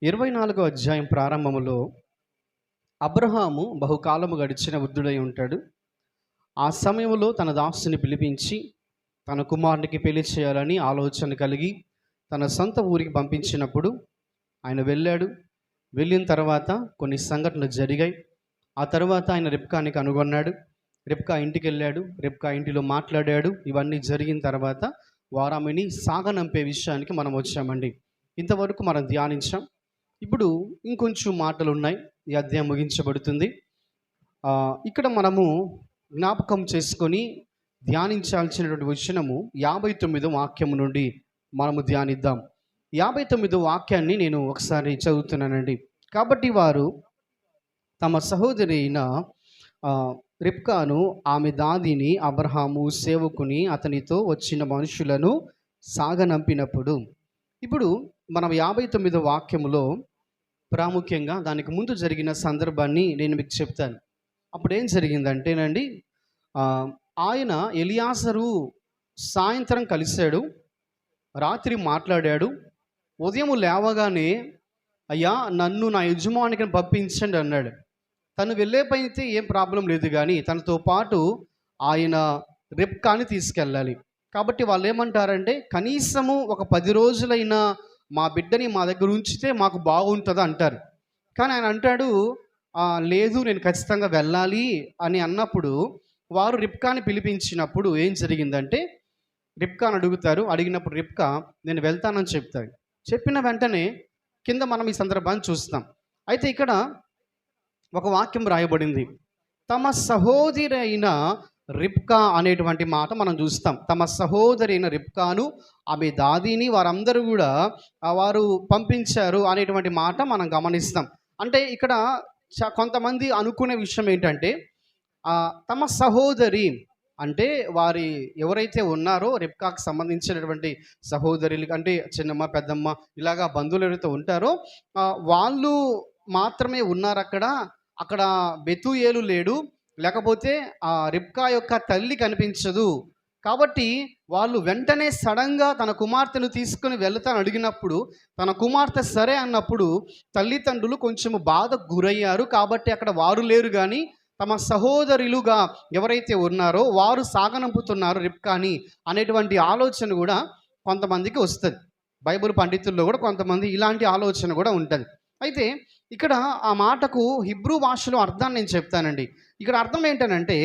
24వ అధ్యాయం ప్రారంభములో అబ్రహాము బహుకాలము గడిచిన వృద్ధుడై ఉంటాడు. ఆ సమయంలో తన దాసుని పిలిపించి తన కుమారునికి పెళ్లి చేయాలని ఆలోచన కలిగి తన సొంత ఊరికి పంపించినప్పుడు ఆయన వెళ్ళాడు. వెళ్ళిన తర్వాత కొన్ని సంఘటనలు జరిగాయి. ఆ తర్వాత ఆయన రిబ్కాని కనుగొన్నాడు. రిబ్కా ఇంటికి వెళ్ళాడు. రిబ్కా ఇంటిలో మాట్లాడాడు. ఇవన్నీ జరిగిన తర్వాత వారామిని సాగనంపే విషయానికి మనం వచ్చామండి. ఇంతవరకు మనం ధ్యానించాం. ఇప్పుడు ఇంకొంచెం మాటలు ఉన్నాయి. ఈ అధ్యాయం ముగించబడుతుంది. ఇక్కడ మనము జ్ఞాపకం చేసుకొని ధ్యానించాల్సినటువంటి వచనము 59వ వాక్యము నుండి మనము ధ్యానిద్దాం. 59వ వాక్యాన్ని నేను ఒకసారి చదువుతున్నానండి. కాబట్టి వారు తమ సహోదరి అయిన రిబ్కాను, ఆమె దాదిని, అబ్రహాము సేవకుని, అతనితో వచ్చిన మనుషులను సాగనంపినప్పుడు, ఇప్పుడు మనం 59వ వాక్యములో ప్రాముఖ్యంగా దానికి ముందు జరిగిన సందర్భాన్ని నేను మీకు చెప్తాను. అప్పుడు ఏం జరిగిందంటేనండి, ఆయన ఎలియాజరు సాయంత్రం కలిశాడు, రాత్రి మాట్లాడాడు. ఉదయం లేవగానే అయ్యా నన్ను నా యజమానికి పంపించండి అన్నాడు. తను వెళ్ళే పైతే ఏం ప్రాబ్లం లేదు, కానీ తనతో పాటు ఆయన రిబ్కాని తీసుకెళ్ళాలి. కాబట్టి వాళ్ళు ఏమంటారంటే, కనీసము ఒక 10 రోజులైనా మా బిడ్డని మా దగ్గర ఉంచితే మాకు బాగుంటుంది అంటారు. కానీ ఆయన అంటాడు, లేదు నేను ఖచ్చితంగా వెళ్ళాలి అని అన్నప్పుడు వారు రిబ్కాని పిలిపించినప్పుడు ఏం జరిగిందంటే, రిబ్కాని అడుగుతారు. అడిగినప్పుడు రిబ్కా నేను వెళ్తానని చెప్తాడు. చెప్పిన వెంటనే కింద మనం ఈ సందర్భాన్ని చూస్తాం. అయితే ఇక్కడ ఒక వాక్యం రాయబడింది. తమ సహోదరి అయిన రిబ్కా అనేటువంటి మాట మనం చూస్తాం. తమ సహోదరి అయిన రిబ్కాను, ఆమె దాదిని వారందరూ కూడా వారు పంపించారు అనేటువంటి మాట మనం గమనిస్తాం. అంటే ఇక్కడ కొంతమంది అనుకునే విషయం ఏంటంటే, తమ సహోదరి అంటే వారి ఎవరైతే ఉన్నారో రిబ్కాకు సంబంధించినటువంటి సహోదరులు అంటే చిన్నమ్మ, పెద్దమ్మ, ఇలాగా బంధువులు ఎవరైతే ఉంటారో వాళ్ళు మాత్రమే ఉన్నారు అక్కడ బెతూయేలు లేడు, లేకపోతే రిబ్కా యొక్క తల్లి కనిపించదు. కాబట్టి వాళ్ళు వెంటనే సడన్గా తన కుమార్తెను తీసుకుని వెళ్తాను అడిగినప్పుడు, తన కుమార్తె సరే అన్నప్పుడు తల్లిదండ్రులు కొంచెం బాధకు గురయ్యారు. కాబట్టి అక్కడ వారు లేరు, కానీ తమ సహోదరులుగా ఎవరైతే ఉన్నారో వారు సాగనంపుతున్నారు రిబ్కాని అనేటువంటి ఆలోచన కూడా కొంతమందికి వస్తుంది. బైబిల్ పండితుల్లో కూడా కొంతమంది ఇలాంటి ఆలోచన కూడా ఉంటుంది. అయితే ఇక్కడ ఆ మాటకు హిబ్రూ భాషలో అర్థాన్ని నేను చెప్తానండి. ఇక్కడ అర్థం ఏంటనంటే,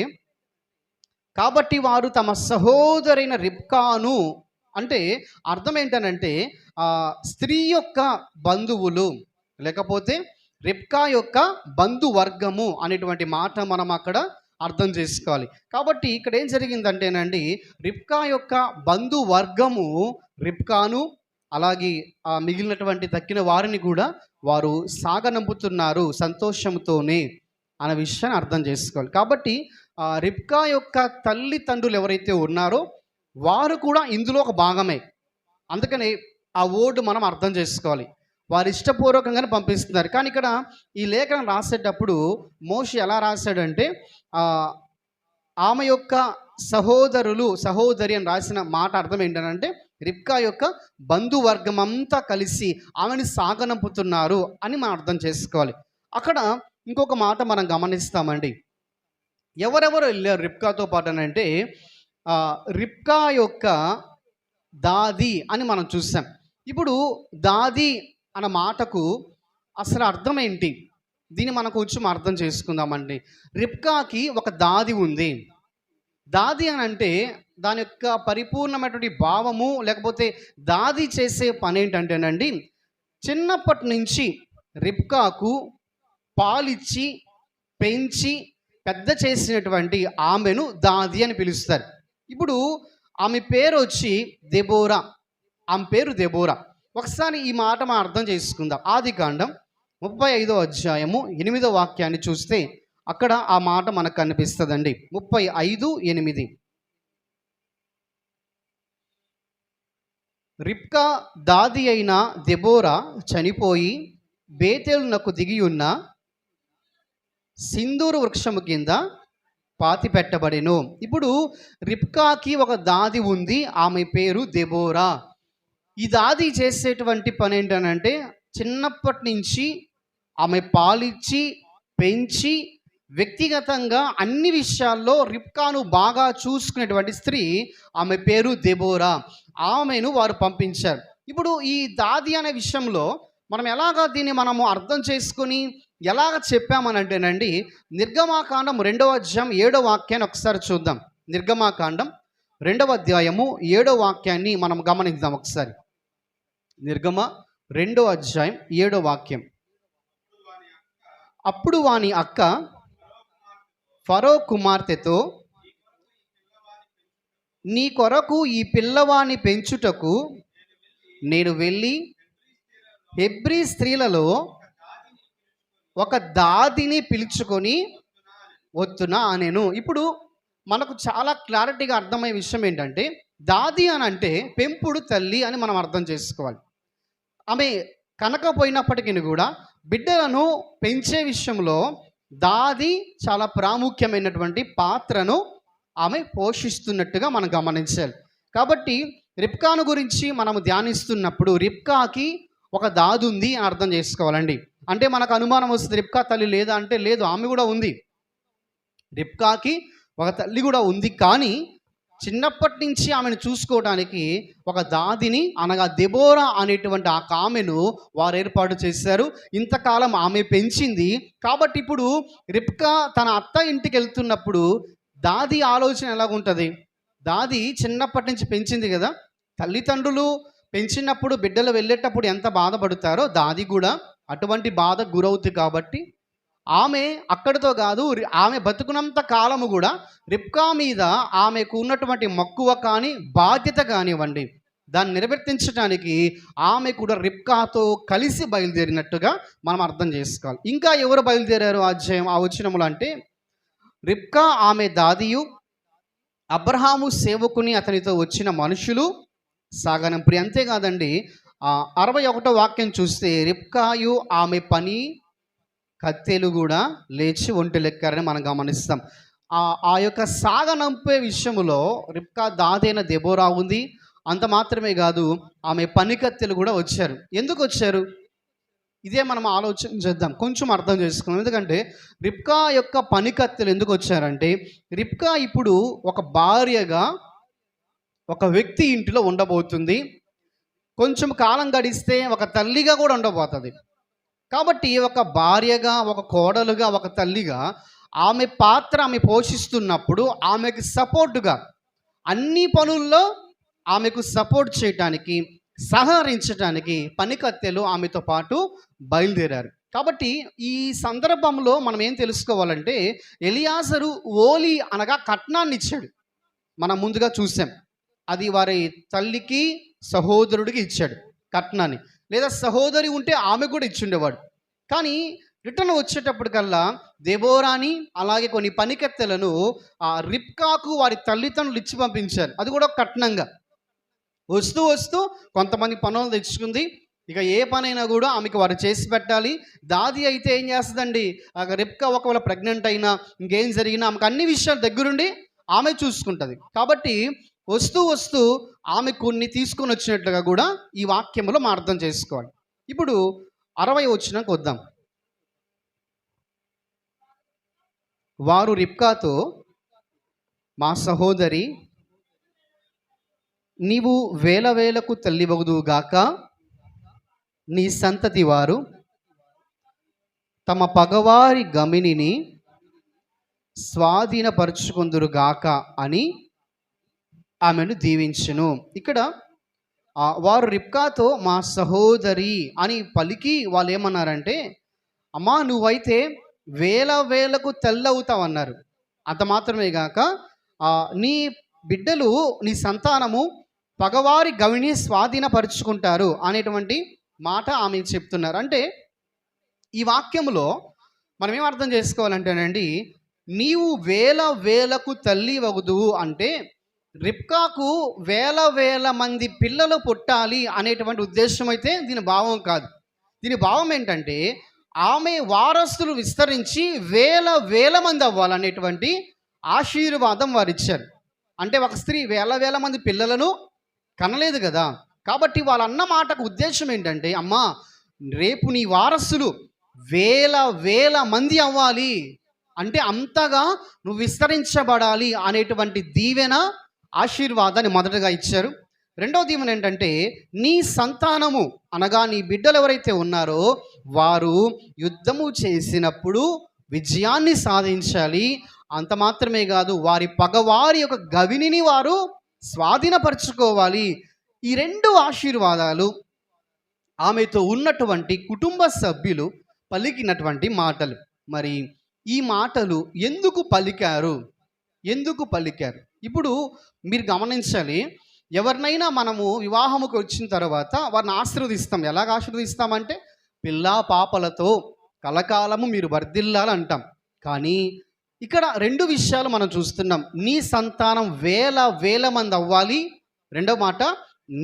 కాబట్టి వారు తమ సహోదరైన రిబ్కాను అంటే అర్థం ఏంటనంటే, స్త్రీ యొక్క బంధువులు లేకపోతే రిబ్కా యొక్క బంధువర్గము అనేటువంటి మాట మనం అక్కడ అర్థం చేసుకోవాలి. కాబట్టి ఇక్కడ ఏం జరిగిందంటేనండి, రిబ్కా యొక్క బంధువర్గము రిబ్కాను అలాగే మిగిలినటువంటి తక్కిన వారిని కూడా వారు సాగనంపుతున్నారు సంతోషంతోనే అనే విషయాన్ని అర్థం చేసుకోవాలి. కాబట్టి రిబ్కా యొక్క తల్లిదండ్రులు ఎవరైతే ఉన్నారో వారు కూడా ఇందులో ఒక భాగమే. అందుకని ఆ వర్డ్ మనం అర్థం చేసుకోవాలి. వారు ఇష్టపూర్వకంగానే పంపిస్తున్నారు. కానీ ఇక్కడ ఈ లేఖనం రాసేటప్పుడు మోషే ఎలా రాశాడంటే, ఆమె యొక్క సహోదరి అని రాసిన మాట అర్థం ఏంటంటే, రిబ్కా యొక్క బంధువర్గం అంతా కలిసి ఆమెను సాగనంపుతున్నారు అని మనం అర్థం చేసుకోవాలి. అక్కడ ఇంకొక మాట మనం గమనిస్తామండి. ఎవరెవరు వెళ్ళారు రిబ్కాతో పాటు అని అంటే, రిబ్కా యొక్క దాది అని మనం చూసాం. ఇప్పుడు దాది అన్న మాటకు అసలు అర్థం ఏంటి, దీన్ని మనం కొంచెం అర్థం చేసుకుందామండి. రిబ్కాకి ఒక దాది ఉంది. దాది అని అంటే దాని యొక్క పరిపూర్ణమైనటువంటి భావము లేకపోతే దాది చేసే పని ఏంటంటేనండి, చిన్నప్పటి నుంచి రిబ్కాకు పాలిచ్చి పెంచి పెద్ద చేసినటువంటి ఆమెను దాది అని పిలుస్తారు. ఇప్పుడు ఆమె పేరు వచ్చి దెబోరా. ఆమె పేరు దెబోరా. ఒకసారి ఈ మాట మనం అర్థం చేసుకుందాం. ఆదికాండం 35వ అధ్యాయము 8వ వాక్యాన్ని చూస్తే అక్కడ ఆ మాట మనకు కనిపిస్తుందండి. 35:8. రిబ్కా దాది అయిన దెబోరా చనిపోయి బేతేలునకు దిగి ఉన్న సింధూరు వృక్షము కింద పాతి పెట్టబడెను. ఇప్పుడు రిబ్కాకి ఒక దాది ఉంది, ఆమె పేరు దెబోరా. ఈ దాది చేసేటువంటి పని ఏంటనంటే, చిన్నప్పటి నుంచి ఆమె పాలిచ్చి పెంచి వ్యక్తిగతంగా అన్ని విషయాల్లో రిబ్కాను బాగా చూసుకునేటువంటి స్త్రీ, ఆమె పేరు దెబోరా. ఆమెను వారు పంపించారు. ఇప్పుడు ఈ దాది అనే విషయంలో మనం ఎలాగా దీన్ని మనము అర్థం చేసుకొని ఎలాగ చెప్పామని అంటేనండి, నిర్గమాకాండం 2వ అధ్యాయం 7వ వాక్యాన్ని ఒకసారి చూద్దాం. నిర్గమాకాండం 2వ అధ్యాయము 7వ వాక్యాన్ని మనం గమనిద్దాం ఒకసారి. నిర్గమ 2వ అధ్యాయం 7వ వాక్యం. అప్పుడు వాని అక్క ఫరో కుమార్తెతో, నీ కొరకు ఈ పిల్లవాని పెంచుటకు నేను వెళ్ళి హెబ్రీ స్త్రీలలో ఒక దాదిని పిలుచుకొని వస్తున్నా అనేను. ఇప్పుడు మనకు చాలా క్లారిటీగా అర్థమయ్యే విషయం ఏంటంటే, దాది అని అంటే పెంపుడు తల్లి అని మనం అర్థం చేసుకోవాలి. ఆమె కనకపోయినప్పటికీ కూడా బిడ్డలను పెంచే విషయంలో దాది చాలా ప్రాముఖ్యమైనటువంటి పాత్రను ఆమె పోషిస్తున్నట్టుగా మనం గమనించాలి. కాబట్టి రిబ్కాను గురించి మనము ధ్యానిస్తున్నప్పుడు రిబ్కాకి ఒక దాది ఉంది అని అర్థం చేసుకోవాలండి. అంటే మనకు అనుమానం వస్తుంది, రిబ్కా తల్లి లేదా అంటే లేదు, ఆమె కూడా ఉంది. రిబ్కాకి ఒక తల్లి కూడా ఉంది, కానీ చిన్నప్పటి నుంచి ఆమెను చూసుకోవడానికి ఒక దాదిని అనగా దెబోరా అనేటువంటి ఆ ఆమెను వారు ఏర్పాటు చేశారు. ఇంతకాలం ఆమె పెంచింది. కాబట్టి ఇప్పుడు రిబ్కా తన అత్త ఇంటికి వెళ్తున్నప్పుడు దాది ఆలోచన ఎలాగుంటుంది? దాది చిన్నప్పటి నుంచి పెంచింది కదా, తల్లిదండ్రులు పెంచినప్పుడు బిడ్డలు వెళ్ళేటప్పుడు ఎంత బాధపడతారో దాది కూడా అటువంటి బాధకు గురవుతుంది. కాబట్టి ఆమె అక్కడితో కాదు, ఆమె బతుకున్నంత కాలము కూడా రిబ్కా మీద ఆమెకు ఉన్నటువంటి మక్కువ కానీ బాధ్యత కానివ్వండి, దాన్ని నిర్వర్తించడానికి ఆమె కూడా రిబ్కాతో కలిసి బయలుదేరినట్టుగా మనం అర్థం చేసుకోవాలి. ఇంకా ఎవరు బయలుదేరారు ఆ వచనములు అంటే, రిబ్కా ఆమె దాదియు, అబ్రహాము సేవకుని అతనితో వచ్చిన మనుషులు సాగనంపురి. అంతేకాదండి, 61వ వాక్యం చూస్తే రిబ్కాయు ఆమె పని కత్తెలు కూడా లేచి ఒంటెలెక్కారని మనం గమనిస్తాం. ఆ యొక్క సాగనంపే విషయంలో రిబ్కా దాదైన దెబోరా ఉంది. అంత మాత్రమే కాదు, ఆమె పని కత్తెలు కూడా వచ్చారు. ఎందుకు వచ్చారు? ఇదే మనం ఆలోచన చేద్దాం, కొంచెం అర్థం చేసుకున్నాం. ఎందుకంటే రిబ్కా యొక్క పని కత్తెలు ఎందుకు వచ్చారంటే, రిబ్కా ఇప్పుడు ఒక భార్యగా ఒక వ్యక్తి ఇంటిలో ఉండబోతుంది. కొంచెం కాలం గడిస్తే ఒక తల్లిగా కూడా ఉండబోతుంది. కాబట్టి ఒక భార్యగా, ఒక కోడలుగా, ఒక తల్లిగా ఆమె పాత్ర ఆమె పోషిస్తున్నప్పుడు ఆమెకు సపోర్టుగా అన్ని పనుల్లో ఆమెకు సపోర్ట్ చేయటానికి, సహకరించడానికి పనికత్తెలు ఆమెతో పాటు బయలుదేరారు. కాబట్టి ఈ సందర్భంలో మనం ఏం తెలుసుకోవాలంటే, ఎలియాజరు ఓలి అనగా కట్నాన్ని ఇచ్చాడు. మనం ముందుగా చూసాం. అది వారి తల్లికి సహోదరుడికి ఇచ్చాడు కట్నాన్ని, లేదా సహోదరి ఉంటే ఆమె కూడా ఇచ్చిండేవాడు. కానీ రిటర్న్ వచ్చేటప్పటికల్లా దెబోరాని అలాగే కొన్ని పనికత్తెలను రిబ్కాకు వారి తల్లిదండ్రులు ఇచ్చి పంపించారు. అది కూడా కట్నంగా. వస్తూ వస్తూ కొంతమంది పనులు తెచ్చుకుంది. ఇక ఏ పనైనా కూడా ఆమెకు వారు చేసి పెట్టాలి. దాది అయితే ఏం చేస్తుందండి, రిబ్కా ఒకవేళ ప్రెగ్నెంట్ అయినా ఇంకేం జరిగినా ఆమెకు అన్ని విషయాలు దగ్గరుండి ఆమె చూసుకుంటుంది. కాబట్టి వస్తూ వస్తూ ఆమె కొన్ని తీసుకొని వచ్చినట్లుగా కూడా ఈ వాక్యంలో మనం అర్థం చేసుకోవాలి. ఇప్పుడు 60 వచనంకి వద్దాం. వారు రిబ్కాతో, మా సహోదరి, నీవు వేల వేలకు తల్లివగుదువుగాక, నీ సంతతి వారు తమ పగవారి గమినిని స్వాధీనపరుచుకుందురుగాక అని ఆమెను దీవించును. ఇక్కడ వారు రిబ్కాతో మా సహోదరి అని పలికి వాళ్ళు ఏమన్నారంటే, అమ్మా నువ్వైతే వేల వేలకు తెల్లవుతావు అన్నారు. అంత మాత్రమే గాక నీ బిడ్డలు, నీ సంతానము పగవారి గవిని స్వాధీనపరుచుకుంటారు అనేటువంటి మాట ఆమె చెప్తున్నారు. అంటే ఈ వాక్యంలో మనం ఏం అర్థం చేసుకోవాలంటేనండి, నీవు వేల వేలకు తల్లి వగుదువు అంటే రిబ్కాకు వేల వేల మంది పిల్లలు పుట్టాలి అనేటువంటి ఉద్దేశం అయితే దీని భావం కాదు. దీని భావం ఏంటంటే ఆమె వారసులు విస్తరించి వేల వేల మంది అవ్వాలనేటువంటి ఆశీర్వాదం వారు ఇచ్చారు. అంటే ఒక స్త్రీ వేల వేల మంది పిల్లలను కనలేదు కదా. కాబట్టి వాళ్ళ అన్న మాటకు ఉద్దేశం ఏంటంటే, అమ్మా రేపు నీ వారసులు వేల వేల మంది అవ్వాలి, అంటే అంతగా నువ్వు విస్తరించబడాలి అనేటువంటి దీవెన, ఆశీర్వాదాన్ని మొదటగా ఇచ్చారు. రెండవ దీవెన ఏంటంటే నీ సంతానము అనగా నీ బిడ్డలు ఎవరైతే ఉన్నారో వారు యుద్ధము చేసినప్పుడు విజయాన్ని సాధించాలి. అంత మాత్రమే కాదు, వారి పగవారి యొక్క గవినిని వారు స్వాధీనపరచుకోవాలి. ఈ రెండు ఆశీర్వాదాలు ఆమెతో ఉన్నటువంటి కుటుంబ సభ్యులు పలికినటువంటి మాటలు. మరి ఈ మాటలు ఎందుకు పలికారు? ఎందుకు పలికారు? ఇప్పుడు మీరు గమనించాలి, ఎవరినైనా మనము వివాహముకు వచ్చిన తర్వాత వారిని ఆశీర్వదిస్తాం. ఎలాగ ఆశీర్వదిస్తామంటే పిల్లా పాపలతో కలకాలము మీరు వర్ధిల్లాలి అంటాం. కానీ ఇక్కడ రెండు విషయాలు మనం చూస్తున్నాం. నీ సంతానం వేల వేల మంది అవ్వాలి. రెండవ మాట,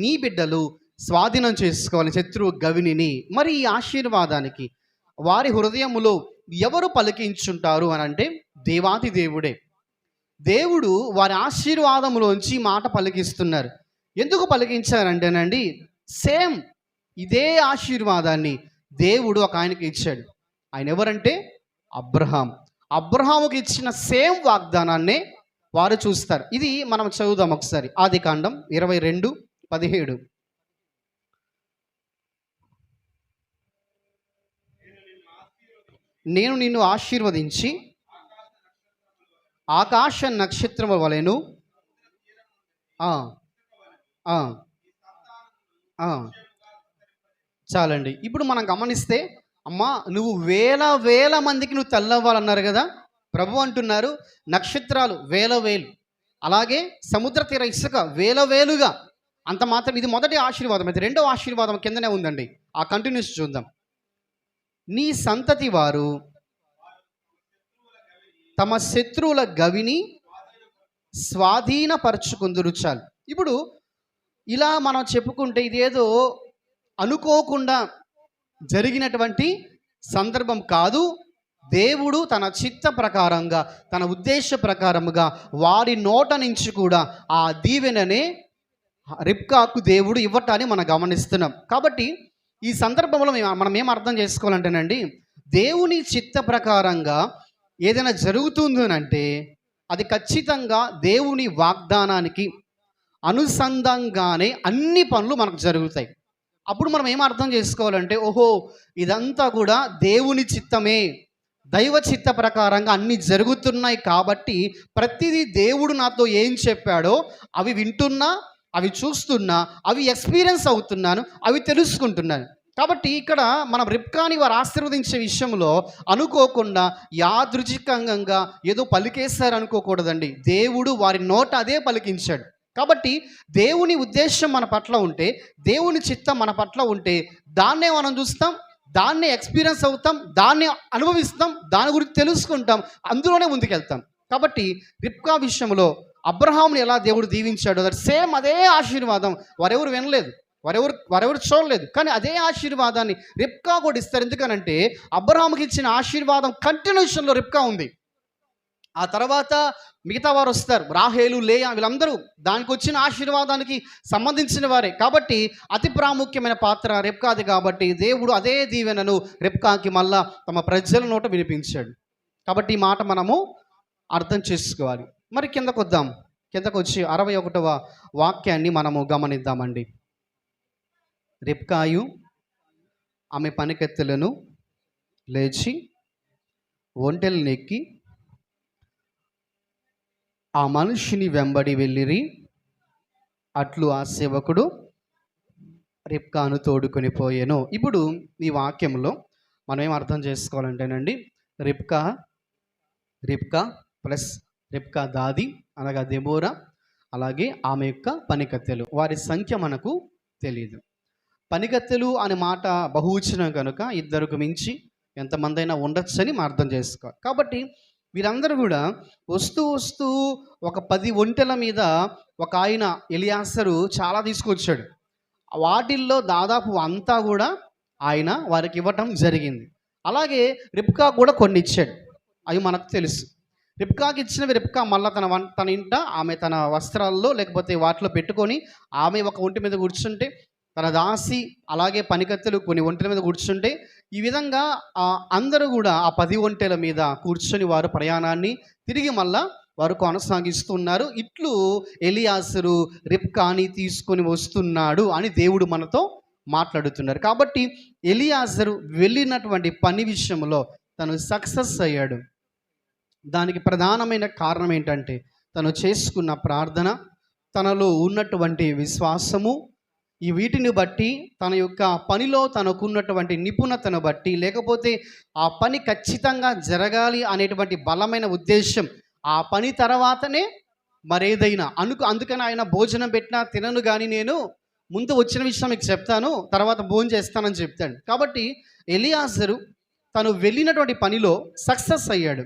నీ బిడ్డలు స్వాధీనం చేసుకోవాలి శత్రువు గవినిని. మరి ఈ ఆశీర్వాదానికి వారి హృదయములో ఎవరు పలికించుంటారు అని అంటే దేవాది దేవుడే. దేవుడు వారి ఆశీర్వాదములోంచి మాట పలికిస్తున్నారు. ఎందుకు పలికించారంటేనండి, సేమ్ ఇదే ఆశీర్వాదాన్ని దేవుడు ఒక ఆయనకి ఇచ్చాడు. ఆయన ఎవరంటే అబ్రహాం. అబ్రహాముకి ఇచ్చిన సేమ్ వాగ్దానాన్నే వారు చూస్తారు. ఇది మనం చదువుదాం ఒకసారి. ఆదికాండం 22:17. నేను నిన్ను ఆశీర్వదించి ఆకాశ నక్షత్రము వలెను చాలండి. ఇప్పుడు మనం గమనిస్తే, అమ్మా నువ్వు వేల వేల మందికి నువ్వు తల్లవ్వాలన్నారు కదా. ప్రభు అంటున్నారు నక్షత్రాలు వేల వేలు, అలాగే సముద్ర తీర ఇసుక వేల వేలుగా. అంత మాత్రం ఇది మొదటి ఆశీర్వాదం. అయితే రెండవ ఆశీర్వాదం కిందనే ఉందండి. ఆ కంటిన్యూస్ చూద్దాం. నీ సంతతి వారు తమ శత్రువుల గవిని స్వాధీనపరచుకుందురు. చాలు. ఇప్పుడు ఇలా మనం చెప్పుకుంటే ఇదేదో అనుకోకుండా జరిగినటువంటి సందర్భం కాదు. దేవుడు తన చిత్త ప్రకారంగా, తన ఉద్దేశ ప్రకారముగా వారి నోట నుంచి కూడా ఆ దీవెననే రిబ్కాకు దేవుడు ఇవ్వటాన్ని మనం గమనిస్తున్నాం. కాబట్టి ఈ సందర్భంలో మనం ఏం అర్థం చేసుకోవాలంటేనండి, దేవుని చిత్త ప్రకారంగా ఏదైనా జరుగుతుందనంటే అది ఖచ్చితంగా దేవుని వాగ్దానానికి అనుసంధానంగానే అన్ని పనులు మనకు జరుగుతాయి. అప్పుడు మనం ఏం అర్థం చేసుకోవాలంటే, ఓహో ఇదంతా కూడా దేవుని చిత్తమే, దైవ చిత్త ప్రకారంగా అన్నీ జరుగుతున్నాయి. కాబట్టి ప్రతిదీ దేవుడు నాతో ఏం చెప్పాడో అవి వింటున్నా, అవి చూస్తున్నా, అవి ఎక్స్పీరియన్స్ అవుతున్నాను, అవి తెలుసుకుంటున్నాను. కాబట్టి ఇక్కడ మనం రిబ్కాని వారు ఆశీర్వదించే విషయంలో అనుకోకుండా యాదృచ్ఛికంగా ఏదో పలికేశారు అనుకోకూడదండి. దేవుడు వారి నోట అదే పలికించాడు. కాబట్టి దేవుని ఉద్దేశం మన పట్ల ఉంటే, దేవుని చిత్తం మన పట్ల ఉంటే దాన్నే మనం చూస్తాం, దాన్నే ఎక్స్పీరియన్స్ అవుతాం, దాన్ని అనుభవిస్తాం, దాని గురించి తెలుసుకుంటాం, అందులోనే ముందుకెళ్తాం. కాబట్టి రిబ్కా విషయంలో అబ్రహాముని ఎలా దేవుడు దీవించాడో సేమ్ అదే ఆశీర్వాదం వారెవరు వినలేదు, వారెవరు చూడలేదు. కానీ అదే ఆశీర్వాదాన్ని రిబ్కా కూడా ఇస్తారు. ఎందుకనంటే అబ్రహాముకి ఇచ్చిన ఆశీర్వాదం కంటిన్యూషన్లో రిబ్కా ఉంది. ఆ తర్వాత మిగతా వారు వస్తారు, రాహేలు, లేయా, వీళ్ళందరూ దానికి వచ్చిన ఆశీర్వాదానికి సంబంధించిన వారే. కాబట్టి అతి ప్రాముఖ్యమైన పాత్ర రిబ్కాది. కాబట్టి దేవుడు అదే దీవెనను రిబ్కాకి మళ్ళా తమ ప్రజల నోట వినిపించాడు. కాబట్టి ఈ మాట మనము అర్థం చేసుకోవాలి. మరి కిందకు వద్దాం. కిందకు వచ్చి 61వ వాక్యాన్ని మనము గమనిద్దామండి. రిబ్కాయు ఆమె పనికెత్తెలను లేచి ఒంటెలను ఎక్కి ఆ మనిషిని వెంబడి వెళ్ళిరి. అట్లు ఆ సేవకుడు రిబ్కాను తోడుకొని పోయాను. ఇప్పుడు ఈ వాక్యంలో మనం ఏం అర్థం చేసుకోవాలంటేనండి, రిబ్కా ప్లస్ రిబ్కా దాది అనగా దెబోరా, అలాగే ఆమె యొక్క పనికత్తెలు, వారి సంఖ్య మనకు తెలియదు. పనికత్తెలు అనే మాట బహువచనం కనుక ఇద్దరికి మించి ఎంతమంది అయినా ఉండొచ్చని మనం అర్థం చేసుకోవాలి. కాబట్టి వీరందరూ కూడా వస్తూ వస్తూ ఒక 10 ఒంటెల మీద ఒక ఆయన ఎలియాసరు చాలా తీసుకొచ్చాడు. వాటిల్లో దాదాపు అంతా కూడా ఆయన వారికి ఇవ్వటం జరిగింది. అలాగే రిబ్కా కూడా కొన్ని ఇచ్చాడు, అవి మనకు తెలుసు. రిబ్కాకి ఇచ్చినవి రిబ్కా మళ్ళీ తన ఇంట ఆమె తన వస్త్రాల్లో లేకపోతే వాటిలో పెట్టుకొని ఆమె ఒక ఒంటి మీద కూర్చుంటే తన దాసి అలాగే పనికత్తెలు కొన్ని ఒంటెల మీద కూర్చుంటే ఈ విధంగా అందరూ కూడా ఆ 10 ఒంటెల మీద కూర్చొని వారు ప్రయాణాన్ని తిరిగి మళ్ళా వారు కొనసాగిస్తున్నారు. ఇట్లు ఎలియాజరు రిబ్కాని తీసుకొని వస్తున్నాడు అని దేవుడు మనతో మాట్లాడుతున్నారు. కాబట్టి ఎలియాజరు వెళ్ళినటువంటి పని విషయంలో తను సక్సెస్ అయ్యాడు. దానికి ప్రధానమైన కారణం ఏంటంటే తను చేసుకున్న ప్రార్థన, తనలో ఉన్నటువంటి విశ్వాసము, ఈ వీటిని బట్టి తన యొక్క పనిలో తనకున్నటువంటి నిపుణతను బట్టి, లేకపోతే ఆ పని ఖచ్చితంగా జరగాలి అనేటువంటి బలమైన ఉద్దేశం, ఆ పని తర్వాతనే మరేదైనా అందుకని ఆయన భోజనం పెట్టినా తినను కానీ నేను ముందు వచ్చిన విషయం మీకు చెప్తాను, తర్వాత భోజనం చేస్తానని చెప్తాడు. కాబట్టి ఎలియాజరు తను వెళ్ళినటువంటి పనిలో సక్సెస్ అయ్యాడు.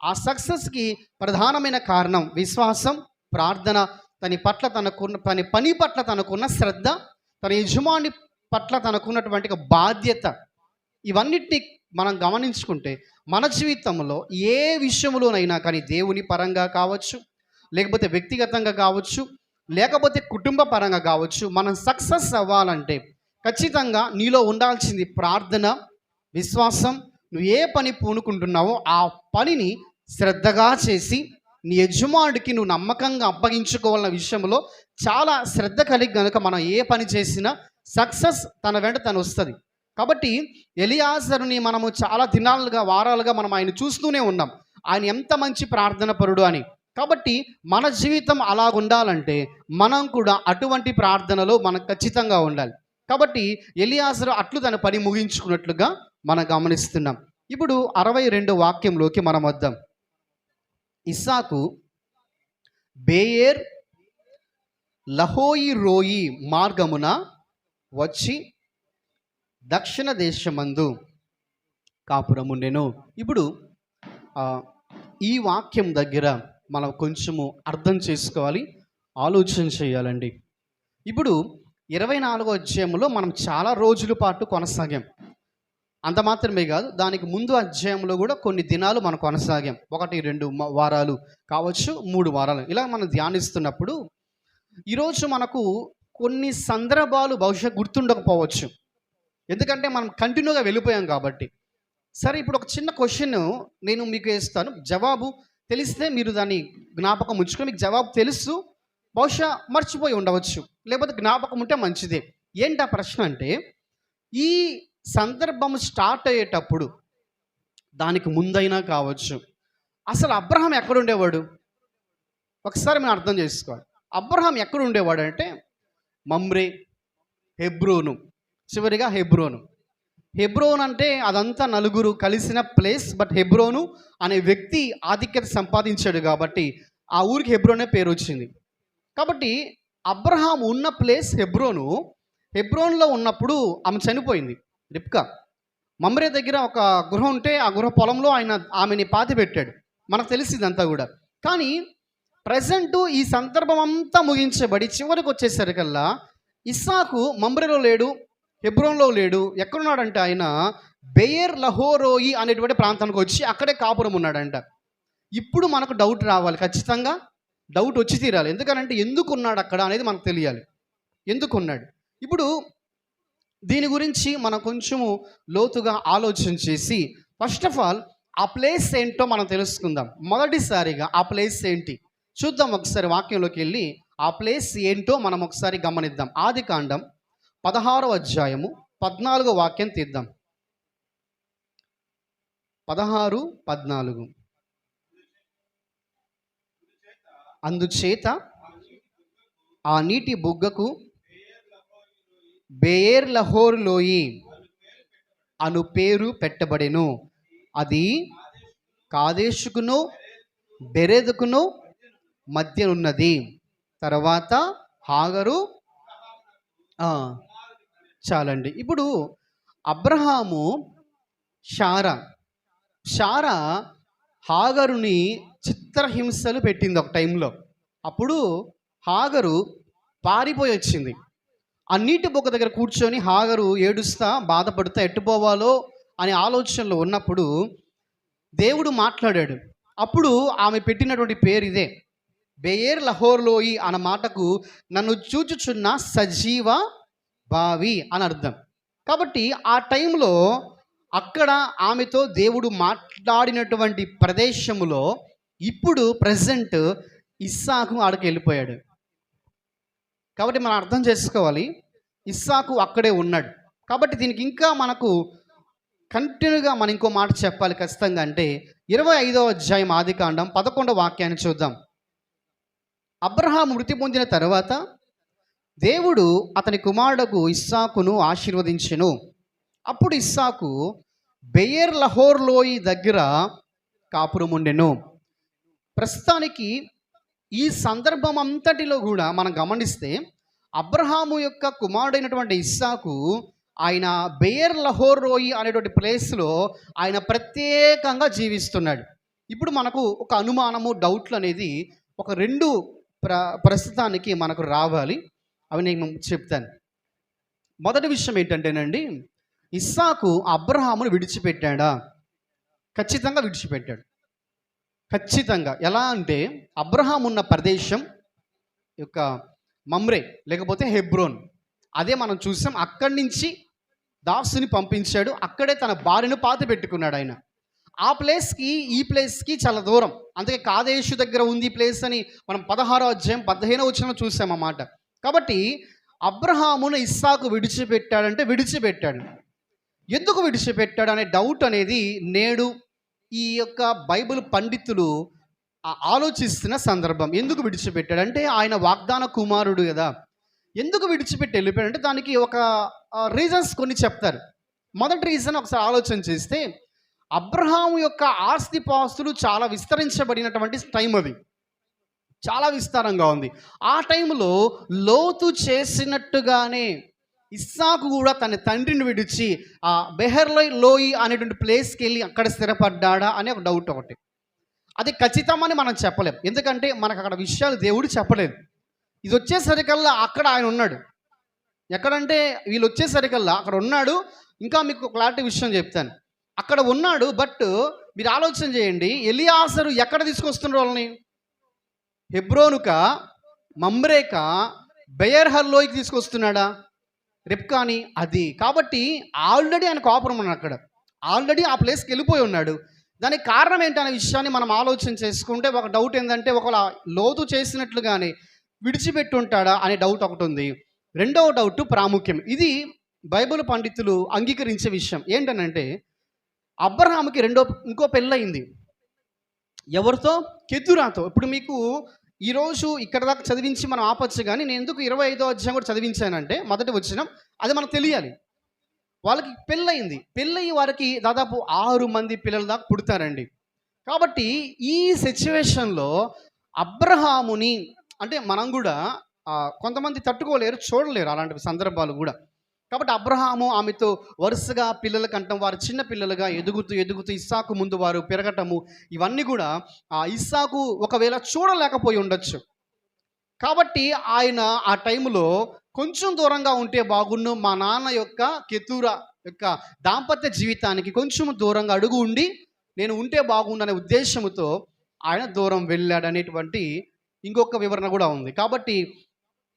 ఆ సక్సెస్కి ప్రధానమైన కారణం విశ్వాసం, ప్రార్థన, తన పని పట్ల తనకున్న శ్రద్ధ, తన యజమాని పట్ల తనకున్నటువంటి బాధ్యత. ఇవన్నిటిని మనం గమనించుకుంటే మన జీవితంలో ఏ విషయంలోనైనా కానీ, దేవుని పరంగా కావచ్చు, లేకపోతే వ్యక్తిగతంగా కావచ్చు, లేకపోతే కుటుంబ పరంగా కావచ్చు, మనం సక్సెస్ అవ్వాలంటే ఖచ్చితంగా నీలో ఉండాల్సింది ప్రార్థన, విశ్వాసం. నువ్వు ఏ పని పూనుకుంటున్నావో ఆ పనిని శ్రద్ధగా చేసి నీ యజమానుడికి నువ్వు నమ్మకంగా అప్పగించుకోవాలన్న విషయంలో చాలా శ్రద్ధ కలిగి కనుక మనం ఏ పని చేసినా సక్సెస్ తన వెంట తను వస్తుంది. కాబట్టి ఎలియాజరుని మనము చాలా దినాలుగా, వారాలుగా మనం ఆయన చూస్తూనే ఉన్నాం, ఆయన ఎంత మంచి ప్రార్థన పరుడు అని. కాబట్టి మన జీవితం అలా ఉండాలంటే మనం కూడా అటువంటి ప్రార్థనలో మనం ఖచ్చితంగా ఉండాలి. కాబట్టి ఎలియాజరు అట్లు తన పని ముగించుకున్నట్లుగా మనం గమనిస్తున్నాం. ఇప్పుడు 62 వాక్యంలోకి మనం వద్దాం. ఇస్సాకు బేయేర్ లహోయి రోయి మార్గమున వచ్చి దక్షిణ దేశమందు కాపురముండెను. ఇప్పుడు ఈ వాక్యం దగ్గర మనం కొంచెము అర్థం చేసుకోవాలి, ఆలోచన చేయాలండి. ఇప్పుడు 24వ అధ్యాయంలో మనం చాలా రోజుల పాటు కొనసాగాం. అంత మాత్రమే కాదు, దానికి ముందు అధ్యాయంలో కూడా కొన్ని దినాలు మనం కొనసాగాం. 1-2 వారాలు కావచ్చు, 3 వారాలు, ఇలా మనం ధ్యానిస్తున్నప్పుడు ఈరోజు మనకు కొన్ని సందర్భాలు బహుశా గుర్తుండకపోవచ్చు, ఎందుకంటే మనం కంటిన్యూగా వెళ్ళిపోయాం కాబట్టి. సరే, ఇప్పుడు ఒక చిన్న క్వశ్చన్ నేను మీకు వేస్తాను, జవాబు తెలిస్తే మీరు దాన్ని జ్ఞాపకం ఉంచుకొని, మీకు జవాబు తెలుసు, బహుశా మర్చిపోయి ఉండవచ్చు, లేకపోతే జ్ఞాపకం ఉంటే మంచిదే. ఏంటి ఆ ప్రశ్న అంటే, ఈ సందర్భం స్టార్ట్ అయ్యేటప్పుడు దానికి ముందైనా కావచ్చు, అసలు అబ్రహాం ఎక్కడుండేవాడు? ఒకసారి మనం అర్థం చేసుకోవాలి. అబ్రహాం ఎక్కడ ఉండేవాడు అంటే మమ్రే, హెబ్రోను, చివరిగా హెబ్రోన్ అంటే అదంతా నలుగురు కలిసిన ప్లేస్. బట్ హెబ్రోను అనే వ్యక్తి ఆధిక్యత సంపాదించాడు కాబట్టి ఆ ఊరికి హెబ్రోనే పేరు వచ్చింది. కాబట్టి అబ్రహాం ఉన్న ప్లేస్ హెబ్రోన్లో ఉన్నప్పుడు ఆమె చనిపోయింది, రిబ్కా. మమ్రే దగ్గర ఒక గృహం ఉంటే ఆ గృహ పొలంలో ఆమెని పాతి పెట్టాడు, మనకు తెలిసిందంతా కూడా. కానీ ప్రజెంట్ ఈ సందర్భం అంతా ముగించబడి చివరికి వచ్చేసరికల్లా ఇస్సాకు మమ్రేలో లేడు, హెబ్రోన్లో లేడు. ఎక్కడున్నాడంటే ఆయన బెయేర్ లహోరోయి అనేటువంటి ప్రాంతానికి వచ్చి అక్కడే కాపురం ఉన్నాడంట. ఇప్పుడు మనకు డౌట్ రావాలి, ఖచ్చితంగా డౌట్ వచ్చి తీరాలి. ఎందుకనంటే ఎందుకు ఉన్నాడు అక్కడ అనేది మనకు తెలియాలి, ఎందుకున్నాడు. ఇప్పుడు దీని గురించి మనం కొంచెము లోతుగా ఆలోచన చేసి ఫస్ట్ ఆఫ్ ఆల్ ఆ ప్లేస్ ఏంటో మనం తెలుసుకుందాం. మొదటిసారిగా ఆ ప్లేస్ ఏంటి చూద్దాం. ఒకసారి వాక్యంలోకి వెళ్ళి ఆ ప్లేస్ ఏంటో మనం ఒకసారి గమనిద్దాం. ఆదికాండం 16వ అధ్యాయము 14వ వాక్యం తీద్దాం. 16-14. అందుచేత ఆ నీటి బుగ్గకు బెయేర్ లహోర్ లోయి అను పేరు పెట్టబడెను. అది కాదేశుకును బెరెదుకును మధ్య ఉన్నది. తర్వాత హాగరు చాలండి. ఇప్పుడు అబ్రహాము శారా హాగరుని చిత్రహింసలు పెట్టింది ఒక టైంలో. అప్పుడు హాగరు పారిపోయి వచ్చింది. ఆ నీటి బొక్క దగ్గర కూర్చొని హాగరు ఏడుస్తా బాధపడుతా ఎట్టుపోవాలో అనే ఆలోచనలో ఉన్నప్పుడు దేవుడు మాట్లాడాడు. అప్పుడు ఆమె పెట్టినటువంటి పేరు ఇదే, బెయేర్ లహోర్లోయి అన్న మాటకు నన్ను చూచుచున్న సజీవ బావి అని అర్థం. కాబట్టి ఆ టైంలో అక్కడ ఆమెతో దేవుడు మాట్లాడినటువంటి ప్రదేశములో ఇప్పుడు ప్రెజెంట్ ఇస్సాకు ఆడికి వెళ్ళిపోయాడు. కాబట్టి మనం అర్థం చేసుకోవాలి, ఇస్సాకు అక్కడే ఉన్నాడు. కాబట్టి దీనికి ఇంకా మనకు కంటిన్యూగా మనం ఇంకో మాట చెప్పాలి ఖచ్చితంగా. అంటే 25వ అధ్యాయం ఆదికాండం 11వ వాక్యాన్ని చూద్దాం. అబ్రహాము మృతి పొందిన తర్వాత దేవుడు అతని కుమారుడుకు ఇస్సాకును ఆశీర్వదించెను. అప్పుడు ఇస్సాకు బెయేర్ లహోర్ లోయి దగ్గర కాపురం ఉండెను. ప్రస్తుతానికి ఈ సందర్భం అంతటిలో కూడా మనం గమనిస్తే అబ్రహాము యొక్క కుమారుడైనటువంటి ఇస్సాకు ఆయన బెయేర్ లహోర్ రోయి అనేటువంటి ప్లేస్లో ఆయన ప్రత్యేకంగా జీవిస్తున్నాడు. ఇప్పుడు మనకు ఒక అనుమానము, డౌట్లు అనేది ఒక రెండు ప్రస్తుతానికి మనకు రావాలి. అవి నేను చెప్తాను. మొదటి విషయం ఏంటంటేనండి, ఇస్సాకు అబ్రహామును విడిచిపెట్టాడా? ఖచ్చితంగా విడిచిపెట్టాడు. ఖచ్చితంగా. ఎలా అంటే అబ్రహాం ఉన్న ప్రదేశం యొక్క మమ్రే లేకపోతే హెబ్రోన్, అదే మనం చూసాం. అక్కడి నుంచి దాసుని పంపించాడు. అక్కడే తన భార్యను పాతి పెట్టుకున్నాడు ఆయన. ఆ ప్లేస్కి ఈ ప్లేస్కి చాలా దూరం. అందుకే కాదేశు దగ్గర ఉంది ప్లేస్ అని మనం 16వ అధ్యాయం 15వ వచనంలో చూసామన్నమాట. కాబట్టి అబ్రహామును ఇస్సాకు విడిచిపెట్టాడంటే విడిచిపెట్టాడు. ఎందుకు విడిచిపెట్టాడు అనే డౌట్ అనేది నేడు ఈ యొక్క బైబిల్ పండితులు ఆలోచిస్తున్న సందర్భం. ఎందుకు విడిచిపెట్టాడంటే ఆయన వాగ్దాన కుమారుడు కదా. ఎందుకు విడిచిపెట్టి వెళ్ళిపోయాడంటే దానికి ఒక రీజన్స్ కొన్ని చెప్తారు. మొదటి రీజన్ ఒకసారి ఆలోచన చేస్తే, అబ్రహాము యొక్క ఆస్తిపాస్తులు చాలా విస్తరించబడినటువంటి టైం, అది చాలా విస్తారంగా ఉంది. ఆ టైంలో లోతు చేసినట్టుగానే ఇస్సాకు కూడా తన తండ్రిని విడిచి ఆ బెహర్లోయ్ లోయి అనేటువంటి ప్లేస్కి వెళ్ళి అక్కడ స్థిరపడ్డాడా అనే ఒక డౌట్ ఒకటి. అది ఖచ్చితమని మనం చెప్పలేం, ఎందుకంటే మనకు అక్కడ విషయాలు దేవుడు చెప్పలేదు. ఇది వచ్చేసరికల్లా అక్కడ ఆయన ఉన్నాడు. ఎక్కడంటే వీళ్ళు వచ్చేసరికల్లా అక్కడ ఉన్నాడు. ఇంకా మీకు క్లారిటీ విషయం చెప్తాను. అక్కడ ఉన్నాడు. బట్ మీరు ఆలోచన చేయండి, ఎలియాజరు ఎక్కడ తీసుకొస్తున్నారు వాళ్ళని? హెబ్రోనుక, మమ్రేక, బెయర్ హల్లోకి తీసుకొస్తున్నాడా? రెప్కాని అది. కాబట్టి ఆల్రెడీ ఆయన కాపురం ఉన్నాడు అక్కడ. ఆల్రెడీ ఆ ప్లేస్కి వెళ్ళిపోయి ఉన్నాడు. దానికి కారణం ఏంటనే విషయాన్ని మనం ఆలోచన చేసుకుంటే ఒక డౌట్ ఏంటంటే, ఒకవేళ లోతు చేసినట్లుగానే విడిచిపెట్టుంటాడా అనే డౌట్ ఒకటి ఉంది. రెండవ డౌట్ ప్రాముఖ్యం. ఇది బైబిల్ పండితులు అంగీకరించే విషయం. ఏంటనంటే అబ్రహాముకి ఇంకో పెళ్ళయింది. ఎవరితో? కెతురాతో. ఇప్పుడు మీకు ఈరోజు ఇక్కడ దాకా చదివించి మనం ఆపచ్చు, కానీ నేను ఎందుకు 25వ అధ్యాయం కూడా చదివించానంటే మొదటి వచనం అది మనకు తెలియాలి. వాళ్ళకి పెళ్ళయింది. పెళ్ళయి వారికి దాదాపు 6 మంది పిల్లల దాకా పుడతారండి. కాబట్టి ఈ సిచ్యువేషన్లో అబ్రహాముని అంటే మనం కూడా కొంతమంది తట్టుకోలేరు, చూడలేరు అలాంటి సందర్భాలు కూడా. కాబట్టి అబ్రహాము ఆమెతో వరుసగా పిల్లల కంటం, వారు చిన్న పిల్లలుగా ఎదుగుతూ ఇస్సాకు ముందు వారు పెరగటము, ఇవన్నీ కూడా ఇస్సాకు ఒకవేళ చూడలేకపోయి ఉండొచ్చు. కాబట్టి ఆయన ఆ టైంలో కొంచెం దూరంగా ఉంటే బాగుండు, మా నాన్న యొక్క కెతూరా యొక్క దాంపత్య జీవితానికి కొంచెం దూరంగా అడుగు ఉండి నేను ఉంటే బాగుండు అనే ఉద్దేశంతో ఆయన దూరం వెళ్ళాడనేటువంటి ఇంకొక వివరణ కూడా ఉంది. కాబట్టి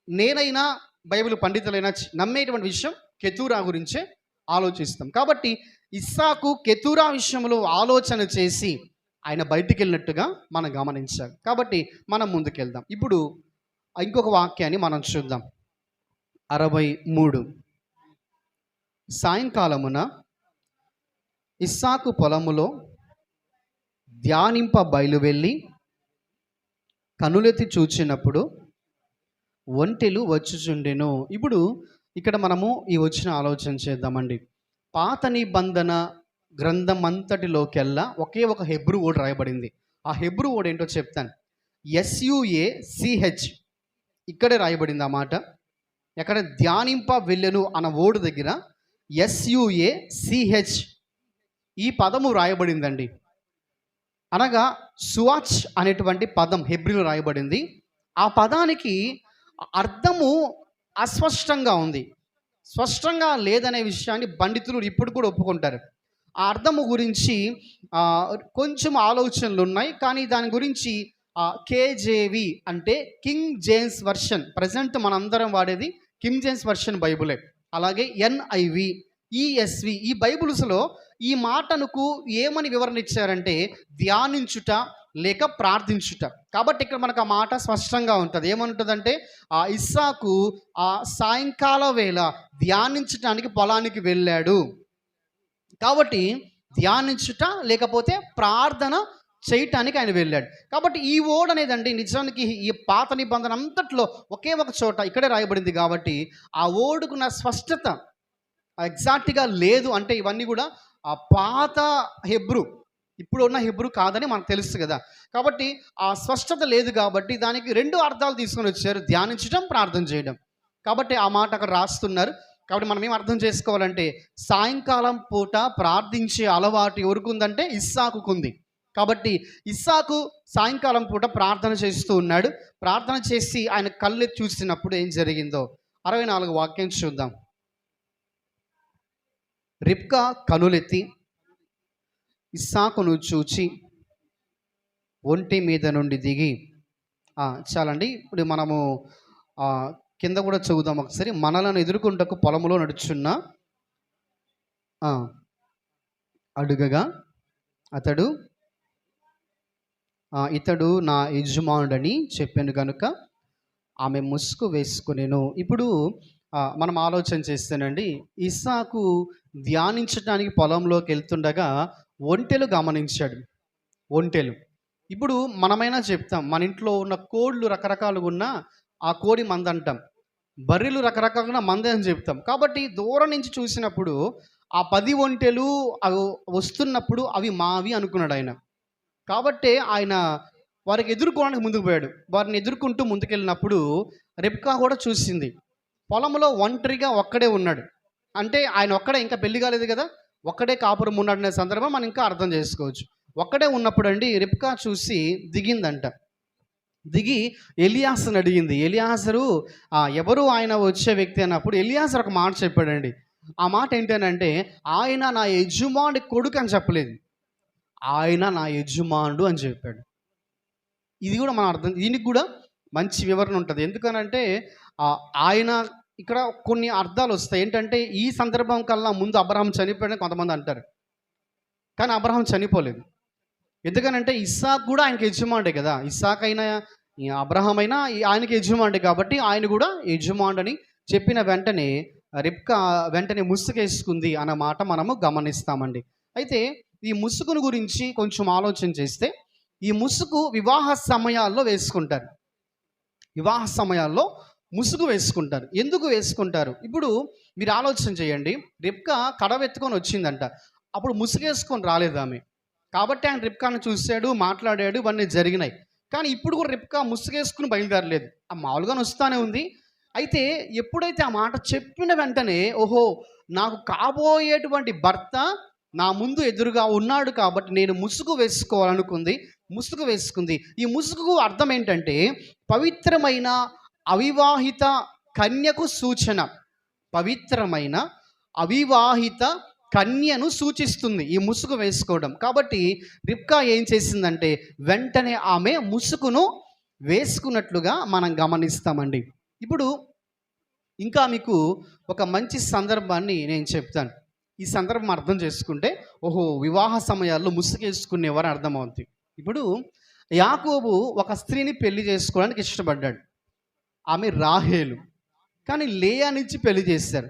నేనైనా బైబిల్ పండితులైనా నమ్మేటువంటి విషయం కెతూరా గురించే ఆలోచిస్తాం. కాబట్టి ఇస్సాకు కెతూరా విషయంలో ఆలోచన చేసి ఆయన బయటికి వెళ్ళినట్టుగా మనం గమనించాలి. కాబట్టి మనం ముందుకెళ్దాం. ఇప్పుడు ఇంకొక వాక్యాన్ని మనం చూద్దాం. 63 సాయంకాలమున ఇస్సాకు పొలములో ధ్యానింప బయలువెళ్ళి కనులెత్తి చూచినప్పుడు ఒంటెలు వచ్చుచుండెను. ఇప్పుడు ఇక్కడ మనము ఈ వచ్చిన ఆలోచన చేద్దామండి. పాత నిబంధన గ్రంథం అంతటిలోకెల్లా ఒకే ఒక హెబ్రూ వర్డ్ రాయబడింది. ఆ హెబ్రూ వర్డ్ ఏంటో చెప్తాను. SUACH ఇక్కడే రాయబడింది ఆ మాట. ఎక్కడ? ధ్యానింప వెళ్ళెను అన్న వర్డ్ దగ్గర SUACH ఈ పదము రాయబడిందండి. అనగా సువాచ్ అనేటువంటి పదం హెబ్రీలో రాయబడింది. ఆ పదానికి అర్థము అస్పష్టంగా ఉంది, స్పష్టంగా లేదనే విషయాన్ని పండితులు ఇప్పుడు కూడా ఒప్పుకుంటారు. ఆ అర్థము గురించి కొంచెం ఆలోచనలు ఉన్నాయి, కానీ దాని గురించి KJV అంటే కింగ్ జేమ్స్ వర్షన్, ప్రజెంట్ మనందరం వాడేది కింగ్ జేమ్స్ వర్షన్ బైబులే. అలాగే ఎన్ఐవి, ఈఎస్వి, ఈ బైబిల్స్లో ఈ మాటకు ఏమని వివరణ ఇచ్చారంటే ధ్యానించుట లేక ప్రార్థించుట. కాబట్టి ఇక్కడ మనకు ఆ మాట స్పష్టంగా ఉంటుంది. ఏమంటుందంటే ఆ ఇస్సాకు ఆ సాయంకాల వేళ ధ్యానించటానికి పొలానికి వెళ్ళాడు. కాబట్టి ధ్యానించుట లేకపోతే ప్రార్థన చేయటానికి ఆయన వెళ్ళాడు. కాబట్టి ఈ ఓడ్ అనేదండి నిజానికి ఈ పాత నిబంధన అంతట్లో ఒకే ఒక చోట ఇక్కడే రాయబడింది. కాబట్టి ఆ ఓడుకున్న స్పష్టత ఎగ్జాక్ట్గా లేదు. అంటే ఇవన్నీ కూడా ఆ పాత హెబ్రూ, ఇప్పుడు ఉన్న హెబ్రూ కాదని మనకు తెలుసు కదా. కాబట్టి ఆ స్పష్టత లేదు కాబట్టి దానికి రెండు అర్థాలు తీసుకొని వచ్చారు, ధ్యానించడం, ప్రార్థన చేయడం. కాబట్టి ఆ మాట అక్కడ రాస్తున్నారు. కాబట్టి మనం ఏం అర్థం చేసుకోవాలంటే సాయంకాలం పూట ప్రార్థించే అలవాటు ఎవరికి ఉందంటే ఇస్సాకుకుంది. కాబట్టి ఇస్సాకు సాయంకాలం పూట ప్రార్థన చేస్తూ ఉన్నాడు. ప్రార్థన చేసి ఆయన కళ్ళెత్తి చూసినప్పుడు ఏం జరిగిందో 64 వాక్యం చూద్దాం. రిబ్కా కనులెత్తి ఇస్సాకును చూచి ఒంటి మీద నుండి దిగి చాలండి. ఇప్పుడు మనము కింద కూడా చదువుదాం ఒకసారి. మనలను ఎదుర్కొంటకు పొలంలో నడుచున్న అడుగగా అతడు ఇతడు నా యజమానుడని చెప్పాను కనుక ఆమె ముసుగు వేసుకునేను. ఇప్పుడు మనం ఆలోచన చేస్తేనండి, ఇస్సాకు ధ్యానించడానికి పొలంలోకి వెళ్తుండగా ఒంటెలు గమనించాడు. ఒంటెలు ఇప్పుడు మనమైనా చెప్తాం, మన ఇంట్లో ఉన్న కోళ్ళు రకరకాలుగా ఉన్న ఆ కోడి మంద అంటాం, బర్రెలు రకరకాలుగా మంద అని చెప్తాం. కాబట్టి దూరం నుంచి చూసినప్పుడు ఆ 10 ఒంటెలు అవి వస్తున్నప్పుడు అవి మావి అనుకున్నాడు ఆయన. కాబట్టి ఆయన వారికి ఎదుర్కోవడానికి ముందుకు పోయాడు. వారిని ఎదుర్కొంటూ ముందుకెళ్ళినప్పుడు రెబ్కా కూడా చూసింది. పొలంలో ఒంటరిగా ఒక్కడే ఉన్నాడు. అంటే ఆయన ఒక్కడే, ఇంకా పెళ్లి కాలేదు కదా, ఒక్కడే కాపురం ఉన్నాడనే సందర్భం మనం ఇంకా అర్థం చేసుకోవచ్చు. ఒక్కడే ఉన్నప్పుడు అండి రెబ్కా చూసి దిగిందంట. దిగి ఎలియాజరుని అడిగింది. ఎలియాజరు ఎవరు ఆయన వచ్చే వ్యక్తి అన్నప్పుడు ఎలియాజరు ఒక మాట చెప్పాడండి. ఆ మాట ఏంటంటే ఆయన నా యజమాని కొడుకు అని చెప్పలేదు, ఆయన నా యజమానుడు అని చెప్పాడు. ఇది కూడా మనం అర్థం, దీనికి కూడా మంచి వివరణ ఉంటుంది. ఎందుకనంటే ఆయన ఇక్కడ కొన్ని అర్థాలు వస్తాయి. ఏంటంటే ఈ సందర్భం కల్లా ముందు అబ్రహాం చనిపోయాడని కొంతమంది అంటారు, కానీ అబ్రహాం చనిపోలేదు. ఎందుకనంటే ఇస్సాకు కూడా ఆయనకి యజమానుడే కదా. ఇస్సాకు అయినా అబ్రహాం అయినా ఆయనకి యజమానుడే కాబట్టి ఆయన కూడా యజమానుడని చెప్పిన వెంటనే రెబ్కా వెంటనే ముసుగేసుకుంది అన్న మాట మనము గమనిస్తామండి. అయితే ఈ ముసుగును గురించి కొంచెం ఆలోచన చేస్తే, ఈ ముసుగు వివాహ సమయాల్లో వేసుకుంటారు. వివాహ సమయాల్లో ముసుగు వేసుకుంటారు. ఎందుకు వేసుకుంటారు? ఇప్పుడు మీరు ఆలోచన చేయండి. రెబ్కా కడవెత్తుకొని వచ్చిందంట, అప్పుడు ముసుగేసుకొని రాలేదు ఆమె. కాబట్టి ఆయన రెబ్కాను చూశాడు, మాట్లాడాడు, ఇవన్నీ జరిగినాయి. కానీ ఇప్పుడు కూడా రెబ్కా ముసుగేసుకుని బయలుదేరలేదు, మామూలుగానే వస్తానే ఉంది. అయితే ఎప్పుడైతే ఆ మాట చెప్పిన వెంటనే ఓహో, నాకు కాబోయేటువంటి భర్త నా ముందు ఎదురుగా ఉన్నాడు కాబట్టి నేను ముసుగు వేసుకోవాలనుకుంది, ముసుగు వేసుకుంది. ఈ ముసుగు అర్థం ఏంటంటే పవిత్రమైన అవివాహిత కన్యకు సూచన. పవిత్రమైన అవివాహిత కన్యను సూచిస్తుంది ఈ ముసుగు వేసుకోవడం. కాబట్టి రిబ్కా ఏం చేసిందంటే వెంటనే ఆమె ముసుగును వేసుకున్నట్లుగా మనం గమనిస్తామండి. ఇప్పుడు ఇంకా మీకు ఒక మంచి సందర్భాన్ని నేను చెప్తాను. ఈ సందర్భం అర్థం చేసుకుంటే ఓహో, వివాహ సమయాల్లో ముసుగేసుకునేవారు అర్థమవుతుంది. ఇప్పుడు యాకోబు ఒక స్త్రీని పెళ్లి చేసుకోవడానికి ఇష్టపడ్డాడు. ఆమె రాహేలు. కానీ లేయా నుంచి పెళ్లి చేశారు.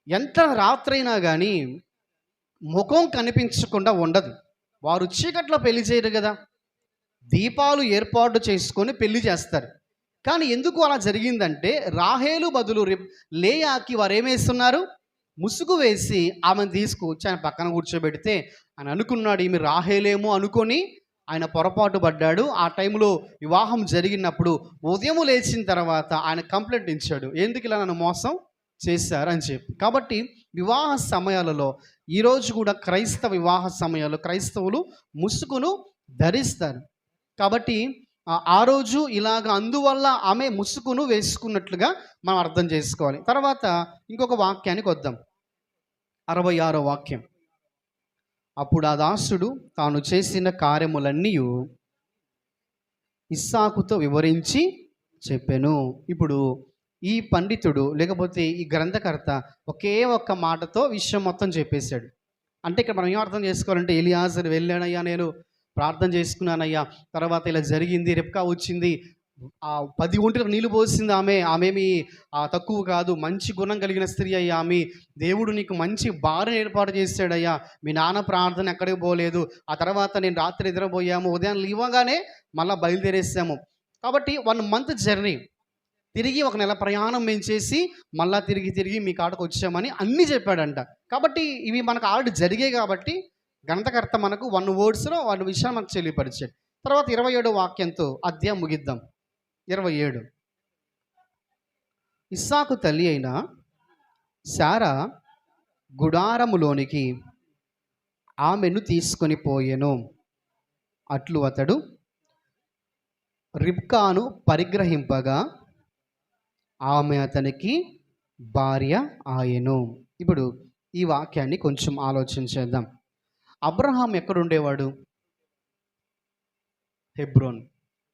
ఎంత రాత్రైనా కానీ ముఖం కనిపించకుండా ఉండదు. వారు చీకట్లో పెళ్లి చేయరు కదా, దీపాలు ఏర్పాటు చేసుకొని పెళ్లి చేస్తారు. కానీ ఎందుకు అలా జరిగిందంటే రాహేలు బదులు లేయాకి వారు ఏమేస్తున్నారు, ముసుగు వేసి ఆమెను తీసుకొచ్చి ఆయన పక్కన కూర్చోబెడితే ఆయన అనుకున్నాడు ఈమె రాహేలేమో అనుకొని ఆయన పొరపాటు పడ్డాడు. ఆ టైంలో వివాహం జరిగినప్పుడు ఉదయం లేచిన తర్వాత ఆయన కంప్లైంట్ ఇచ్చాడు, ఎందుకు ఇలా నన్ను మోసం చేశారు అని చెప్పి. కాబట్టి వివాహ సమయాలలో ఈరోజు కూడా క్రైస్తవ వివాహ సమయాల్లో క్రైస్తవులు ముసుగును ధరిస్తారు. కాబట్టి ఆ రోజు ఇలాగ అందువల్ల ఆమె ముసుగును వేసుకున్నట్లుగా మనం అర్థం చేసుకోవాలి. తర్వాత ఇంకొక వాక్యానికి వద్దాం. 66వ వాక్యం. అప్పుడు ఆ దాసుడు తాను చేసిన కార్యములన్నీ ఇస్సాకుతో వివరించి చెప్పెను. ఇప్పుడు ఈ పండితుడు లేకపోతే ఈ గ్రంథకర్త ఒకే ఒక్క మాటతో విషయం మొత్తం చెప్పేశాడు. అంటే ఇక్కడ మనం ఏం అర్థం చేసుకోవాలంటే, ఎలియాజరు వెళ్ళాడయ్యా, నేను ప్రార్థన చేసుకున్నానయ్యా, తర్వాత ఇలా జరిగింది, రెబ్కా వచ్చింది, 10 ఒంటెలకు నీళ్లు పోసింది ఆమెమి తక్కువ కాదు, మంచి గుణం కలిగిన స్త్రీ అయ్యా ఆమె, దేవుడు నీకు మంచి భార్యను ఏర్పాటు చేశాడయ్యా, మీ నాన్న ప్రార్థన ఎక్కడికి పోలేదు, ఆ తర్వాత నేను రాత్రి నిద్రపోయాము, ఉదయం లేవగానే మళ్ళీ బయలుదేరేసాము, కాబట్టి 1 మంత్ జర్నీ, తిరిగి 1 నెల ప్రయాణం మేము చేసి మళ్ళా తిరిగి మీ కాడకు వచ్చామని అన్నీ చెప్పాడంట. కాబట్టి ఇవి మనకు ఆల్రెడీ జరిగాయి కాబట్టి గ్రంథకర్త మనకు 1 వర్డ్స్లో 1 విషయాలు మనకు తెలియపరిచాడు. తర్వాత 27 వాక్యంతో అధ్యాయం ముగిద్దాం. 27. ఇస్సాకు తల్లి అయిన శారా గుడారములోనికి ఆమెను తీసుకొని పోయెను. అట్లు అతడు రిబ్కాను పరిగ్రహింపగా ఆమె అతనికి భార్య ఆయెను. ఇప్పుడు ఈ వాక్యాన్ని కొంచెం ఆలోచించేద్దాం. అబ్రహాం ఎక్కడుండేవాడు? హెబ్రోన్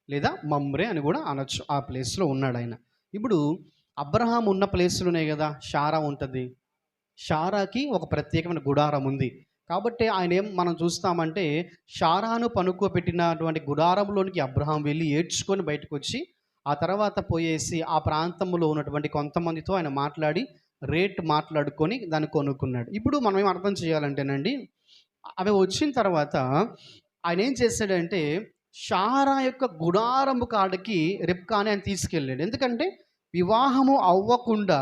లేదా మమ్రే అని కూడా అనొచ్చు, ఆ ప్లేస్లో ఉన్నాడు ఆయన. ఇప్పుడు అబ్రహాం ఉన్న ప్లేస్లోనే కదా షారా ఉంటుంది. షారాకి ఒక ప్రత్యేకమైన గుడారం ఉంది. కాబట్టి ఆయన మనం చూస్తామంటే, షారాను పనుకోబెట్టినటువంటి గుడారంలోనికి అబ్రహాం వెళ్ళి ఏడ్చుకొని బయటకు వచ్చి, ఆ తర్వాత పోయేసి ఆ ప్రాంతంలో ఉన్నటువంటి కొంతమందితో ఆయన మాట్లాడి రేట్ మాట్లాడుకొని దాన్ని కొనుక్కున్నాడు. ఇప్పుడు మనం ఏం అర్థం చేయాలంటేనండి, అవి వచ్చిన తర్వాత ఆయన ఏం చేశాడంటే, షారా యొక్క గుడారము కాడికి రిబ్కాని ఆయన తీసుకెళ్ళాడు. ఎందుకంటే వివాహము అవ్వకుండా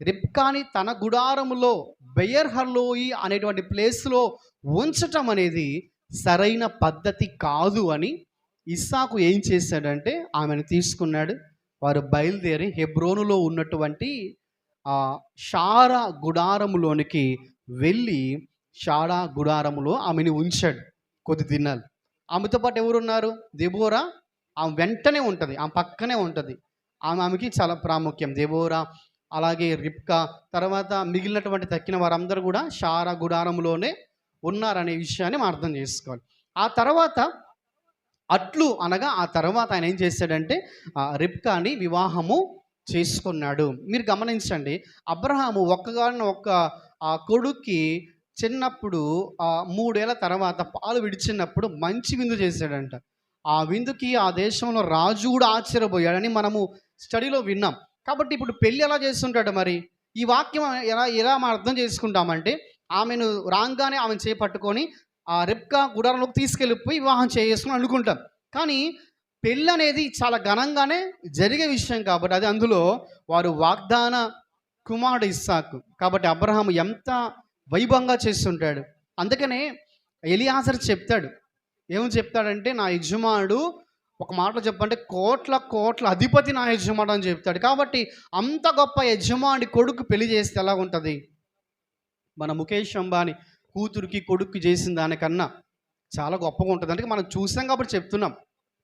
రిబ్కాని తన గుడారములో బెయర్హలోయి అనేటువంటి ప్లేస్లో ఉంచటం అనేది సరైన పద్ధతి కాదు అని ఇస్సాకు ఏం చేశాడంటే ఆమెను తీసుకున్నాడు. వారు బయలుదేరి హెబ్రోనులో ఉన్నటువంటి షారా గుడారములోనికి వెళ్ళి షారా గుడారములో ఆమెను ఉంచాడు కొద్ది దినాలు. ఆమెతో పాటు ఎవరున్నారు? దెబోరా ఆమె వెంటనే ఉంటుంది, ఆమె పక్కనే ఉంటుంది. ఆమెకి చాలా ప్రాముఖ్యం. దెబోరా, అలాగే రిబ్కా, తర్వాత మిగిలినటువంటి తక్కిన వారందరూ కూడా షారా గుడారంలోనే ఉన్నారనే విషయాన్ని మనం అర్థం చేసుకోవాలి. ఆ తర్వాత అట్లు అనగా ఆ తర్వాత ఆయన ఏం చేశాడంటే రిబ్కాని వివాహము చేసుకున్నాడు. మీరు గమనించండి, అబ్రహాము ఒక్క కొడుక్కి చిన్నప్పుడు 3 ఏళ్ల తర్వాత పాలు విడిచినప్పుడు మంచి విందు చేశాడంట. ఆ విందుకి ఆ దేశంలో రాజు కూడా ఆశ్చర్యపోయాడని మనము స్టడీలో విన్నాం. కాబట్టి ఇప్పుడు పెళ్ళి ఎలా చేస్తుంటాడు? మరి ఈ వాక్యం ఎలా మనం అర్థం చేసుకుంటామంటే, ఆమెను రాగానే ఆమెను చేపట్టుకొని ఆ రిబ్కా గుడారంలోకి తీసుకెళ్ళిపోయి వివాహం చేసుకుని అనుకుంటాం. కానీ పెళ్ళి అనేది చాలా ఘనంగానే జరిగే విషయం కాబట్టి అది అందులో వారు వాగ్దాన కుమారుడు ఇస్సాకు. కాబట్టి అబ్రహాము ఎంత వైభవంగా చేస్తుంటాడు. అందుకనే ఎలియాజరు చెప్తాడు, ఏమని చెప్తాడంటే, నా యజమానుడు, ఒక మాటలో చెప్పంటే కోట్ల అధిపతి నా యజమానుడు అని చెప్తాడు. కాబట్టి అంత గొప్ప యజమాని కొడుకు పెళ్లి చేస్తే ఎలా ఉంటుంది? మన ముఖేష్ అంబానీ కూతురికి కొడుకు చేసిన దానికన్నా చాలా గొప్పగా ఉంటుంది. అంటే మనం చూసాం కాబట్టి చెప్తున్నాం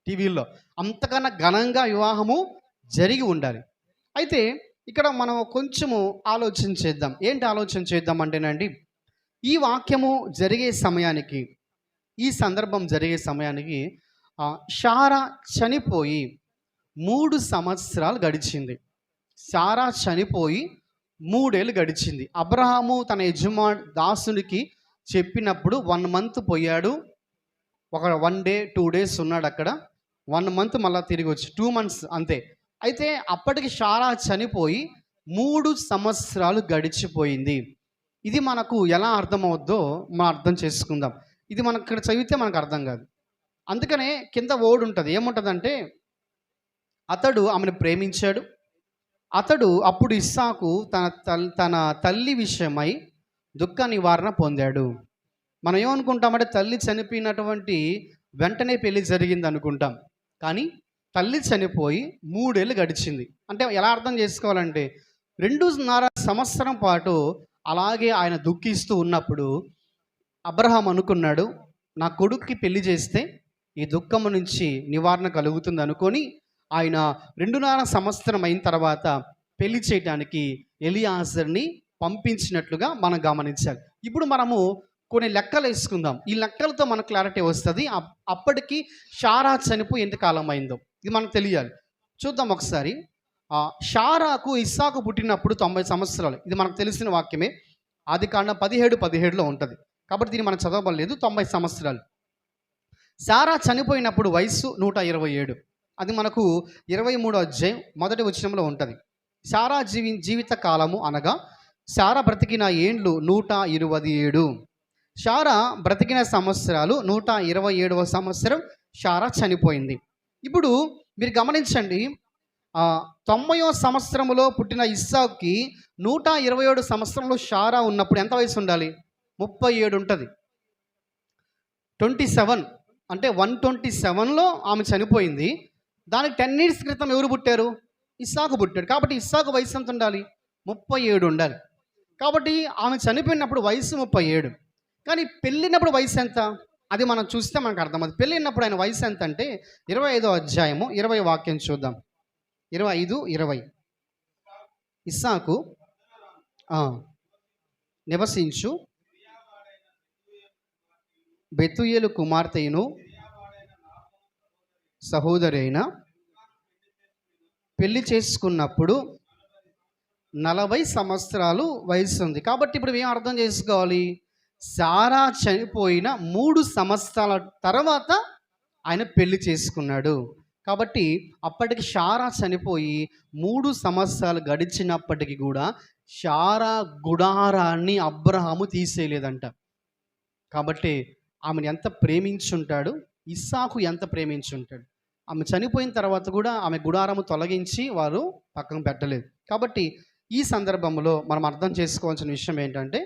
టీవీల్లో. అంతకన్నా ఘనంగా వివాహము జరిగి ఉండాలి. అయితే ఇక్కడ మనం కొంచెము ఆలోచన చేద్దాం. ఏంటి ఆలోచన చేద్దాం అంటేనండి, ఈ వాక్యము జరిగే సమయానికి, ఈ సందర్భం జరిగే సమయానికి షారా చనిపోయి 3 సంవత్సరాలు గడిచింది. షారా చనిపోయి 3 ఏళ్ళు గడిచింది. అబ్రహాము తన దాసునికి చెప్పినప్పుడు 1 మంత్ పోయాడు, 1 డే 2 డేస్ ఉన్నాడు అక్కడ, 1 మంత్ మళ్ళీ తిరిగి వచ్చి 2 మంత్స్ అంతే. అయితే అప్పటికి షారా చనిపోయి 3 సంవత్సరాలు గడిచిపోయింది. ఇది మనకు ఎలా అర్థమవుద్దో మనం అర్థం చేసుకుందాం. ఇది మనకు ఇక్కడ చదివితే మనకు అర్థం కాదు. అందుకనే కింద ఓడి ఉంటుంది, ఏముంటుందంటే, అతడు ఆమెను ప్రేమించాడు. అతడు అప్పుడు ఇస్సాకు తన తల్లి విషయమై దుఃఖ నివారణ పొందాడు. మనం ఏమనుకుంటామంటే, తల్లి చనిపోయినటువంటి వెంటనే పెళ్లి జరిగింది అనుకుంటాం. కానీ తల్లి చనిపోయి 3 ఏళ్ళు గడిచింది. అంటే ఎలా అర్థం చేసుకోవాలంటే, 2.5 సంవత్సరం పాటు అలాగే ఆయన దుఃఖిస్తూ ఉన్నప్పుడు అబ్రహాం అనుకున్నాడు, నా కొడుక్కి పెళ్లి చేస్తే ఈ దుఃఖము నుంచి నివారణ కలుగుతుంది అనుకొని ఆయన 2.5 సంవత్సరం అయిన తర్వాత పెళ్లి చేయడానికి ఎలియాజర్ని పంపించినట్లుగా మనం గమనించాలి. ఇప్పుడు మనము కొన్ని లెక్కలు వేసుకుందాం. ఈ లెక్కలతో మనకు క్లారిటీ వస్తుంది. అప్పటికి షారా చనిపోయి ఎంతకాలం అయిందో ఇది మనకు తెలియాలి. చూద్దాం ఒకసారి. షారాకు ఇస్సాకు పుట్టినప్పుడు 90 సంవత్సరాలు. ఇది మనకు తెలిసిన వాక్యమే. ఆదికాండం 17:17లో ఉంటుంది. కాబట్టి దీన్ని మనం చదవబడలేదు. 90 సంవత్సరాలు. శారా చనిపోయినప్పుడు వయస్సు 127. అది మనకు 23వ అధ్యాయం మొదటి వచనంలో ఉంటుంది. శారా జీవిత కాలము అనగా శారా బ్రతికిన ఏండ్లు 127. శారా బ్రతికిన సంవత్సరాలు 127వ సంవత్సరం శారా చనిపోయింది. ఇప్పుడు మీరు గమనించండి, 90వ సంవత్సరంలో పుట్టిన ఇస్సాకుకి 127 సంవత్సరంలో శారా ఉన్నప్పుడు ఎంత వయసు ఉండాలి? 37 ఉంటుంది. 27 అంటే 127లో ఆమె చనిపోయింది. దానికి 10 years క్రితం ఎవరు పుట్టారు? ఇస్సాకు పుట్టాడు. కాబట్టి ఇస్సాకు వయసు ఎంత ఉండాలి? 37 ఉండాలి. కాబట్టి ఆమె చనిపోయినప్పుడు వయసు 37. కానీ పెళ్ళినప్పుడు వయసు ఎంత? అది మనం చూస్తే మనకు అర్థమవుతుంది. పెళ్ళినప్పుడు ఆయన వయసు ఎంత అంటే 25వ అధ్యాయము 20 వాక్యం చూద్దాం. 25:20. ఇస్సాకు నివసించు బెతూయేలు కుమార్తెను సహోదరి అయిన పెళ్లి చేసుకున్నప్పుడు 40 సంవత్సరాలు వయసు ఉంది. కాబట్టి ఇప్పుడు మేము అర్థం చేసుకోవాలి, శారా చనిపోయిన 3 సంవత్సరాల తర్వాత ఆయన పెళ్లి చేసుకున్నాడు. కాబట్టి అప్పటికి శారా చనిపోయి 3 సంవత్సరాలు గడిచినప్పటికీ కూడా శారా గుడారాన్ని అబ్రహాము తీసేయలేదంట. కాబట్టి ఆమెను ఎంత ప్రేమించుంటాడు, ఇస్సాకు ఎంత ప్రేమించుంటాడు. ఆమె చనిపోయిన తర్వాత కూడా ఆమె గుడారము తొలగించి వారు పక్కన పెట్టలేదు. కాబట్టి ఈ సందర్భంలో మనం అర్థం చేసుకోవాల్సిన విషయం ఏంటంటే,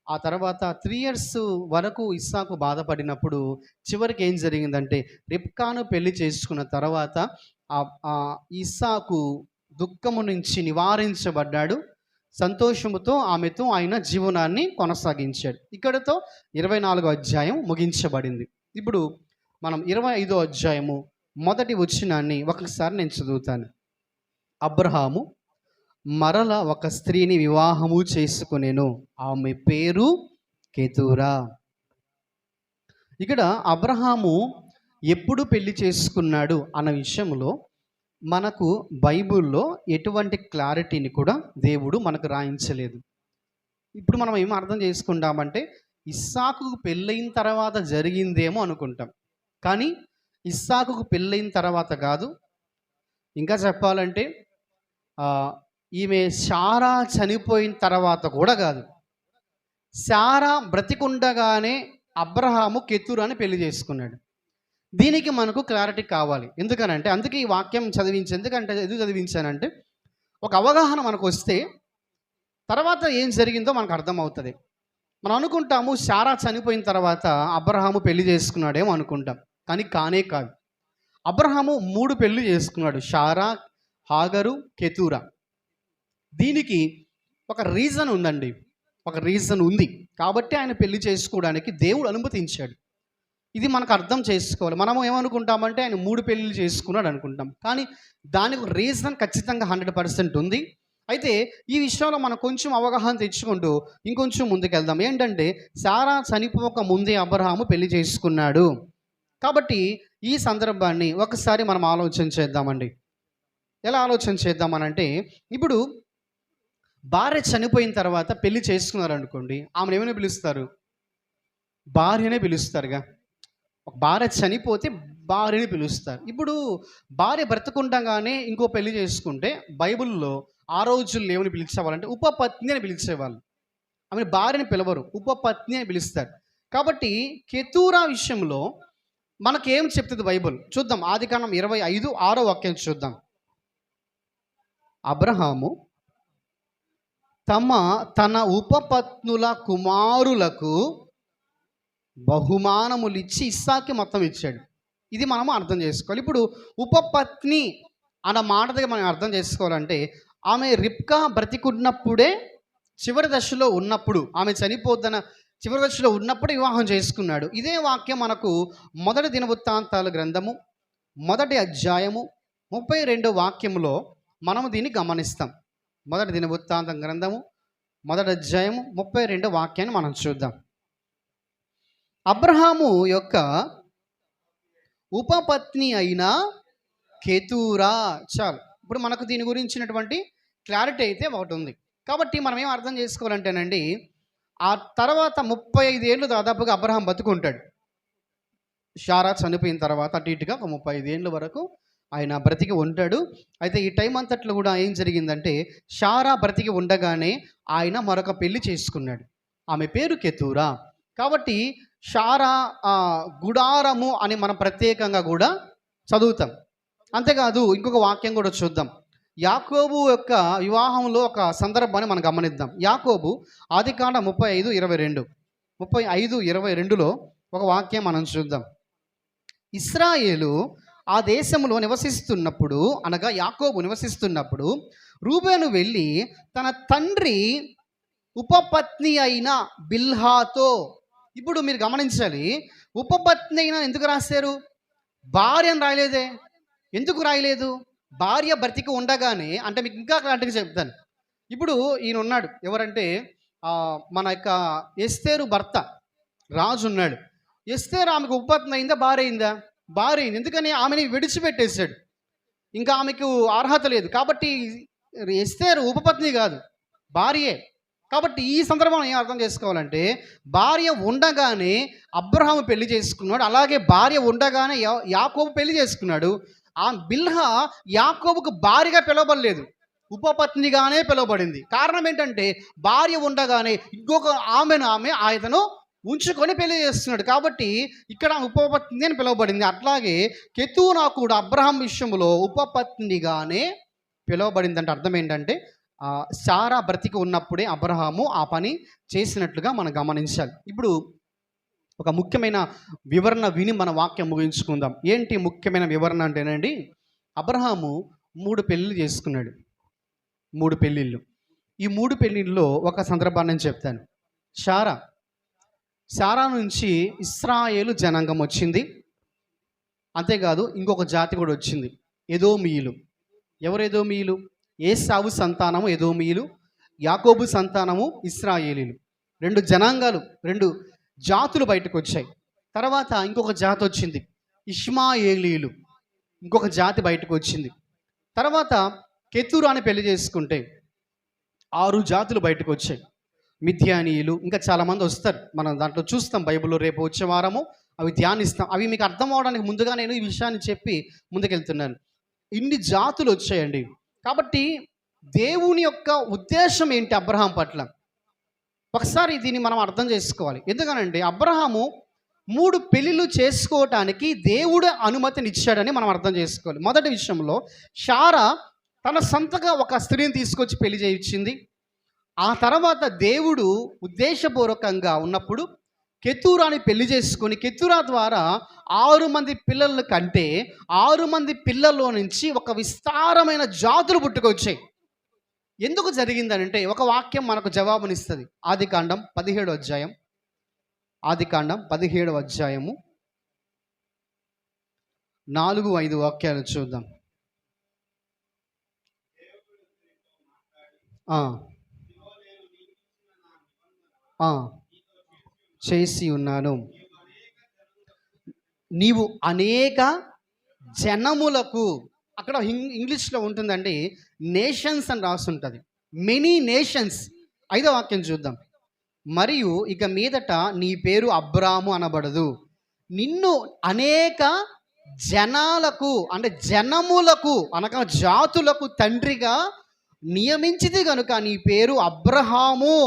ఆ తర్వాత 3 years వరకు ఇస్సాకు బాధపడినప్పుడు చివరికి ఏం జరిగిందంటే, రిబ్కాను పెళ్లి చేసుకున్న తర్వాత ఇస్సాకు దుఃఖము నుంచి నివారించబడ్డాడు. సంతోషముతో ఆమెతో ఆయన జీవనాన్ని కొనసాగించాడు. ఇక్కడతో 24వ అధ్యాయం ముగించబడింది. ఇప్పుడు మనం 25వ అధ్యాయము మొదటి వచనాన్ని ఒకసారి నేను చదువుతాను. అబ్రహాము మరల ఒక స్త్రీని వివాహము చేసుకునేను, ఆమె పేరు కెతూరా. ఇక్కడ అబ్రహాము ఎప్పుడు పెళ్లి చేసుకున్నాడు అన్న విషయంలో మనకు బైబిల్లో ఎటువంటి క్లారిటీని కూడా దేవుడు మనకు రాయించలేదు. ఇప్పుడు మనం ఏం అర్థం చేసుకుంటామంటే, ఇస్సాకు పెళ్ళైన తర్వాత జరిగిందేమో అనుకుంటాం. కానీ ఇస్సాకు పెళ్ళైన తర్వాత కాదు. ఇంకా చెప్పాలంటే ఈమె శారా చనిపోయిన తర్వాత కూడా కాదు. శారా బ్రతికుండగానే అబ్రహాము కెతూరాని పెళ్లి చేసుకున్నాడు. దీనికి మనకు క్లారిటీ కావాలి. ఎందుకనంటే, అందుకే ఈ వాక్యం ఎందుకు చదివించానంటే ఒక అవగాహన మనకు వస్తే తర్వాత ఏం జరిగిందో మనకు అర్థమవుతుంది. మనం అనుకుంటాము శారా చనిపోయిన తర్వాత అబ్రహాము పెళ్లి చేసుకున్నాడేమో అనుకుంటాం. కానీ కానే కాదు. అబ్రహాము 3 పెళ్లి చేసుకున్నాడు: శారా, హాగరు, కెతూరా. దీనికి ఒక రీజన్ ఉందండి. ఒక రీజన్ ఉంది కాబట్టి ఆయన పెళ్లి చేసుకోవడానికి దేవుడు అనుమతించాడు. ఇది మనకు అర్థం చేసుకోవాలి. మనము ఏమనుకుంటామంటే ఆయన 3 పెళ్ళిళ్ళు చేసుకున్నాడు అనుకుంటాం. కానీ దానికి ఒక రీజన్ ఖచ్చితంగా 100% ఉంది. అయితే ఈ విషయంలో మనం కొంచెం అవగాహన తెచ్చుకుంటూ ఇంకొంచెం ముందుకెళ్దాం. ఏంటంటే, శారా చనిపోక ముందే అబ్రహాము పెళ్లి చేసుకున్నాడు. కాబట్టి ఈ సందర్భాన్ని ఒకసారి మనం ఆలోచన చేద్దామండి. ఎలా ఆలోచన చేద్దామనంటే, ఇప్పుడు భార్య చనిపోయిన తర్వాత పెళ్లి చేసుకున్నారు అనుకోండి, ఆమెను ఏమైనా పిలుస్తారు? భార్యనే పిలుస్తారుగా. ఒక భార్య చనిపోతే భార్యని పిలుస్తారు. ఇప్పుడు భార్య బ్రతుకుండగానే ఇంకో పెళ్లి చేసుకుంటే బైబిల్లో ఆ రోజుల్లో ఏమని పిలిచేవాళ్ళంటే ఉపపత్ని అని పిలిచేవాళ్ళు. ఆమె భార్యని పిలవరు, ఉపపత్ని అని పిలుస్తారు. కాబట్టి కెతూరా విషయంలో మనకేం చెప్తుంది బైబిల్ చూద్దాం. ఆదికాండం 25:6 వాక్యం చూద్దాం. అబ్రహాము తన ఉపపత్నుల కుమారులకు బహుమానములిచ్చి ఇస్సాకి మొత్తం ఇచ్చాడు. ఇది మనము అర్థం చేసుకోవాలి. ఇప్పుడు ఉపపత్ని అన్న మాట దగ్గర మనం అర్థం చేసుకోవాలంటే, ఆమె రిబ్కా బ్రతికున్నప్పుడే చివరి దశలో ఉన్నప్పుడు, ఆమె చనిపోద్దన్న చివరి దశలో ఉన్నప్పుడు వివాహం చేసుకున్నాడు. ఇదే వాక్యం మనకు మొదటి దినవృత్తాంతాల గ్రంథము 1వ అధ్యాయము 32వ వాక్యంలో మనము దీన్ని గమనిస్తాం. మొదటి దినవృత్తాంతం గ్రంథము 1వ అధ్యాయము 32వ వాక్యాన్ని మనం చూద్దాం. అబ్రహాము యొక్క ఉపపత్ని అయిన కెతూరా. చాలు, ఇప్పుడు మనకు దీని గురించినటువంటి క్లారిటీ అయితే ఒకటి ఉంది. కాబట్టి మనం ఏం అర్థం చేసుకోవాలంటేనండి, ఆ తర్వాత 35 ఏళ్ళు దాదాపుగా అబ్రహాం బతుకుంటాడు. షారా చనిపోయిన తర్వాత అటు ఇటుగా ఒక 35 ఏళ్ళ వరకు ఆయన బ్రతికి ఉంటాడు. అయితే ఈ టైం అంతట్లో కూడా ఏం జరిగిందంటే, షారా బ్రతికి ఉండగానే ఆయన మరొక పెళ్లి చేసుకున్నాడు. ఆమె పేరు కెతూరా. కాబట్టి షారా గుడారము అని మనం ప్రత్యేకంగా కూడా చదువుతాం. అంతేకాదు ఇంకొక వాక్యం కూడా చూద్దాం. యాకోబు యొక్క వివాహంలో ఒక సందర్భాన్ని మనం గమనిద్దాం. యాకోబు ఆదికాండం 35:22లో ఒక వాక్యం మనం చూద్దాం. ఇశ్రాయేలు ఆ దేశంలో నివసిస్తున్నప్పుడు, అనగా యాకోబు నివసిస్తున్నప్పుడు, రూబేను వెళ్ళి తన తండ్రి ఉపపత్ని అయిన బిల్హాతో. ఇప్పుడు మీరు గమనించాలి, ఉపపత్ని అయిన ఎందుకు రాశారు? భార్య అని రాయలేదే. ఎందుకు రాయలేదు? భార్య బ్రతికి ఉండగానే, అంటే మీకు ఇంకా క్లారిటీగా చెప్తాను. ఇప్పుడు ఈయన ఉన్నాడు, ఎవరంటే మన యొక్క ఎస్తేరు భర్త రాజు ఉన్నాడు. ఎస్తేరు ఆమెకు ఉపపత్ని అయిందా, భార్య అయిందా? భార్య అయింది. ఎందుకని? ఆమెని విడిచిపెట్టేశాడు, ఇంకా ఆమెకు అర్హత లేదు. కాబట్టి ఎస్తేరు ఉపపత్ని కాదు, భార్యే. కాబట్టి ఈ సందర్భంలో ఏం అర్థం చేసుకోవాలంటే, భార్య ఉండగానే అబ్రహాము పెళ్లి చేసుకున్నాడు, అలాగే భార్య ఉండగానే యాకోబు పెళ్లి చేసుకున్నాడు. ఆ బిల్హా యాకోబుకు భార్యగా పిలవబడలేదు, ఉపపత్నిగానే పిలువబడింది. కారణం ఏంటంటే, భార్య ఉండగానే ఇంకొక ఆమె ఆయనను ఉంచుకొని పెళ్లి చేస్తున్నాడు. కాబట్టి ఇక్కడ ఉపపత్ని అని పిలువబడింది. అట్లాగే కెతూరా కూడా అబ్రహాం విషయంలో ఉపపత్నిగానే పిలువబడింది. అంటే అర్థం ఏంటంటే, సారా బ్రతికి ఉన్నప్పుడే అబ్రహాము ఆ పని చేసినట్లుగా మనం గమనించాలి. ఇప్పుడు ఒక ముఖ్యమైన వివరణ విని మన వాక్యం ముగించుకుందాం. ఏంటి ముఖ్యమైన వివరణ అంటేనండి, అబ్రహాము 3 పెళ్ళిళ్ళు చేసుకున్నాడు. 3 పెళ్ళిళ్ళు. ఈ 3 పెళ్ళిళ్ళలో ఒక సందర్భాన్ని నేను చెప్తాను. సారా నుంచి ఇశ్రాయేలు జనాంగం వచ్చింది. అంతేకాదు ఇంకొక జాతి కూడా వచ్చింది, ఎదోమీయులు. ఎవరు ఎదోమీయులు? ఏసావు సంతానము ఎదోమీయులు, యాకోబు సంతానము ఇశ్రాయేలీలు. 2 జనాంగాలు, 2 జాతులు బయటకు వచ్చాయి. తర్వాత ఇంకొక జాతి వచ్చింది, ఇష్మాయేలీలు. ఇంకొక జాతి బయటకు వచ్చింది. తర్వాత కెతూరాని పెళ్లి చేసుకుంటే 6 జాతులు బయటకు వచ్చాయి, మిథ్యానీయులు. ఇంకా చాలామంది వస్తారు, మనం దాంట్లో చూస్తాం బైబిల్లో. రేపు వచ్చే వారము అవి ధ్యానిస్తాం. అవి మీకు అర్థం అవడానికి ముందుగా నేను ఈ విషయాన్ని చెప్పి ముందుకెళ్తున్నాను. ఇన్ని జాతులు వచ్చాయండి. కాబట్టి దేవుని యొక్క ఉద్దేశం ఏంటి అబ్రహాం పట్ల? ఒకసారి దీన్ని మనం అర్థం చేసుకోవాలి. ఎందుకనంటే, అబ్రహాము 3 పెళ్ళిళ్ళు చేసుకోవటానికి దేవుడు అనుమతినిచ్చాడని మనం అర్థం చేసుకోవాలి. మొదటి విషయంలో, షారా తన సొంతగా ఒక స్త్రీని తీసుకొచ్చి పెళ్లి చేయించింది. ఆ తర్వాత దేవుడు ఉద్దేశపూర్వకంగా ఉన్నప్పుడు కెతూరాని పెళ్లి చేసుకొని, కెతూరా ద్వారా 6 మంది పిల్లలను కంటే 6 మంది పిల్లల్లో నుంచి ఒక విస్తారమైన జాతులు పుట్టుకొచ్చాయి. ఎందుకు జరిగిందనంటే, ఒక వాక్యం మనకు జవాబునిస్తుంది. ఆదికాండం 17వ అధ్యాయం. ఆదికాండం 17వ అధ్యాయము 4-5 వాక్యాలు చూద్దాం. చేసి ఉన్నాను, నీవు అనేక జనములకు. అక్కడ ఇంగ్లీష్లో ఉంటుందండి, నేషన్స్ అని రాసి ఉంటుంది, మెనీ నేషన్స్. 5వ వాక్యం చూద్దాం. మరియు ఇక మీదట నీ పేరు అబ్రాము అనబడదు, నిన్ను అనేక జనాలకు, అంటే జనములకు అనగా జాతులకు తండ్రిగా నియమించిది కనుక నీ పేరు అబ్రహాము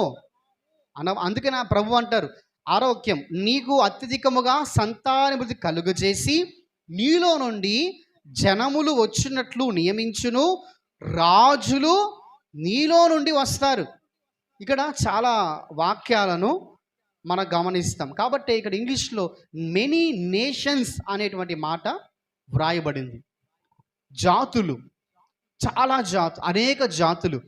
అందుకే నా ప్రభు అంటారు 6వ వాక్యం, నీకు అత్యధికముగా సంతానభివృద్ధి కలుగజేసి నీలో నుండి జనములు వచ్చినట్లు నియమించును, రాజులు నీలో నుండి వస్తారు. ఇక్కడ చాలా వాక్యాలను మనం గమనిస్తాం. కాబట్టి ఇక్కడ ఇంగ్లీష్లో మెనీ నేషన్స్ అనేటువంటి మాట వ్రాయబడింది. జాతులు, చాలా అనేక జాతులు.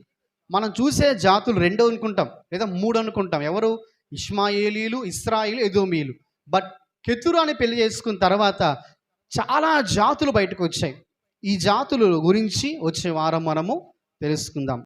మనం చూసే జాతులు 2 అనుకుంటాం, లేదా 3 అనుకుంటాం. ఎవరు? ఇష్మాయేలీలు, ఇశ్రాయేలు, ఎదోమీయులు. బట్ కెతూరాని పెళ్లి చేసుకున్న తర్వాత చాలా జాతులు బయటకు వచ్చాయి. ఈ జాతుల గురించి వచ్చే వారం మనము తెలుసుకుందాం.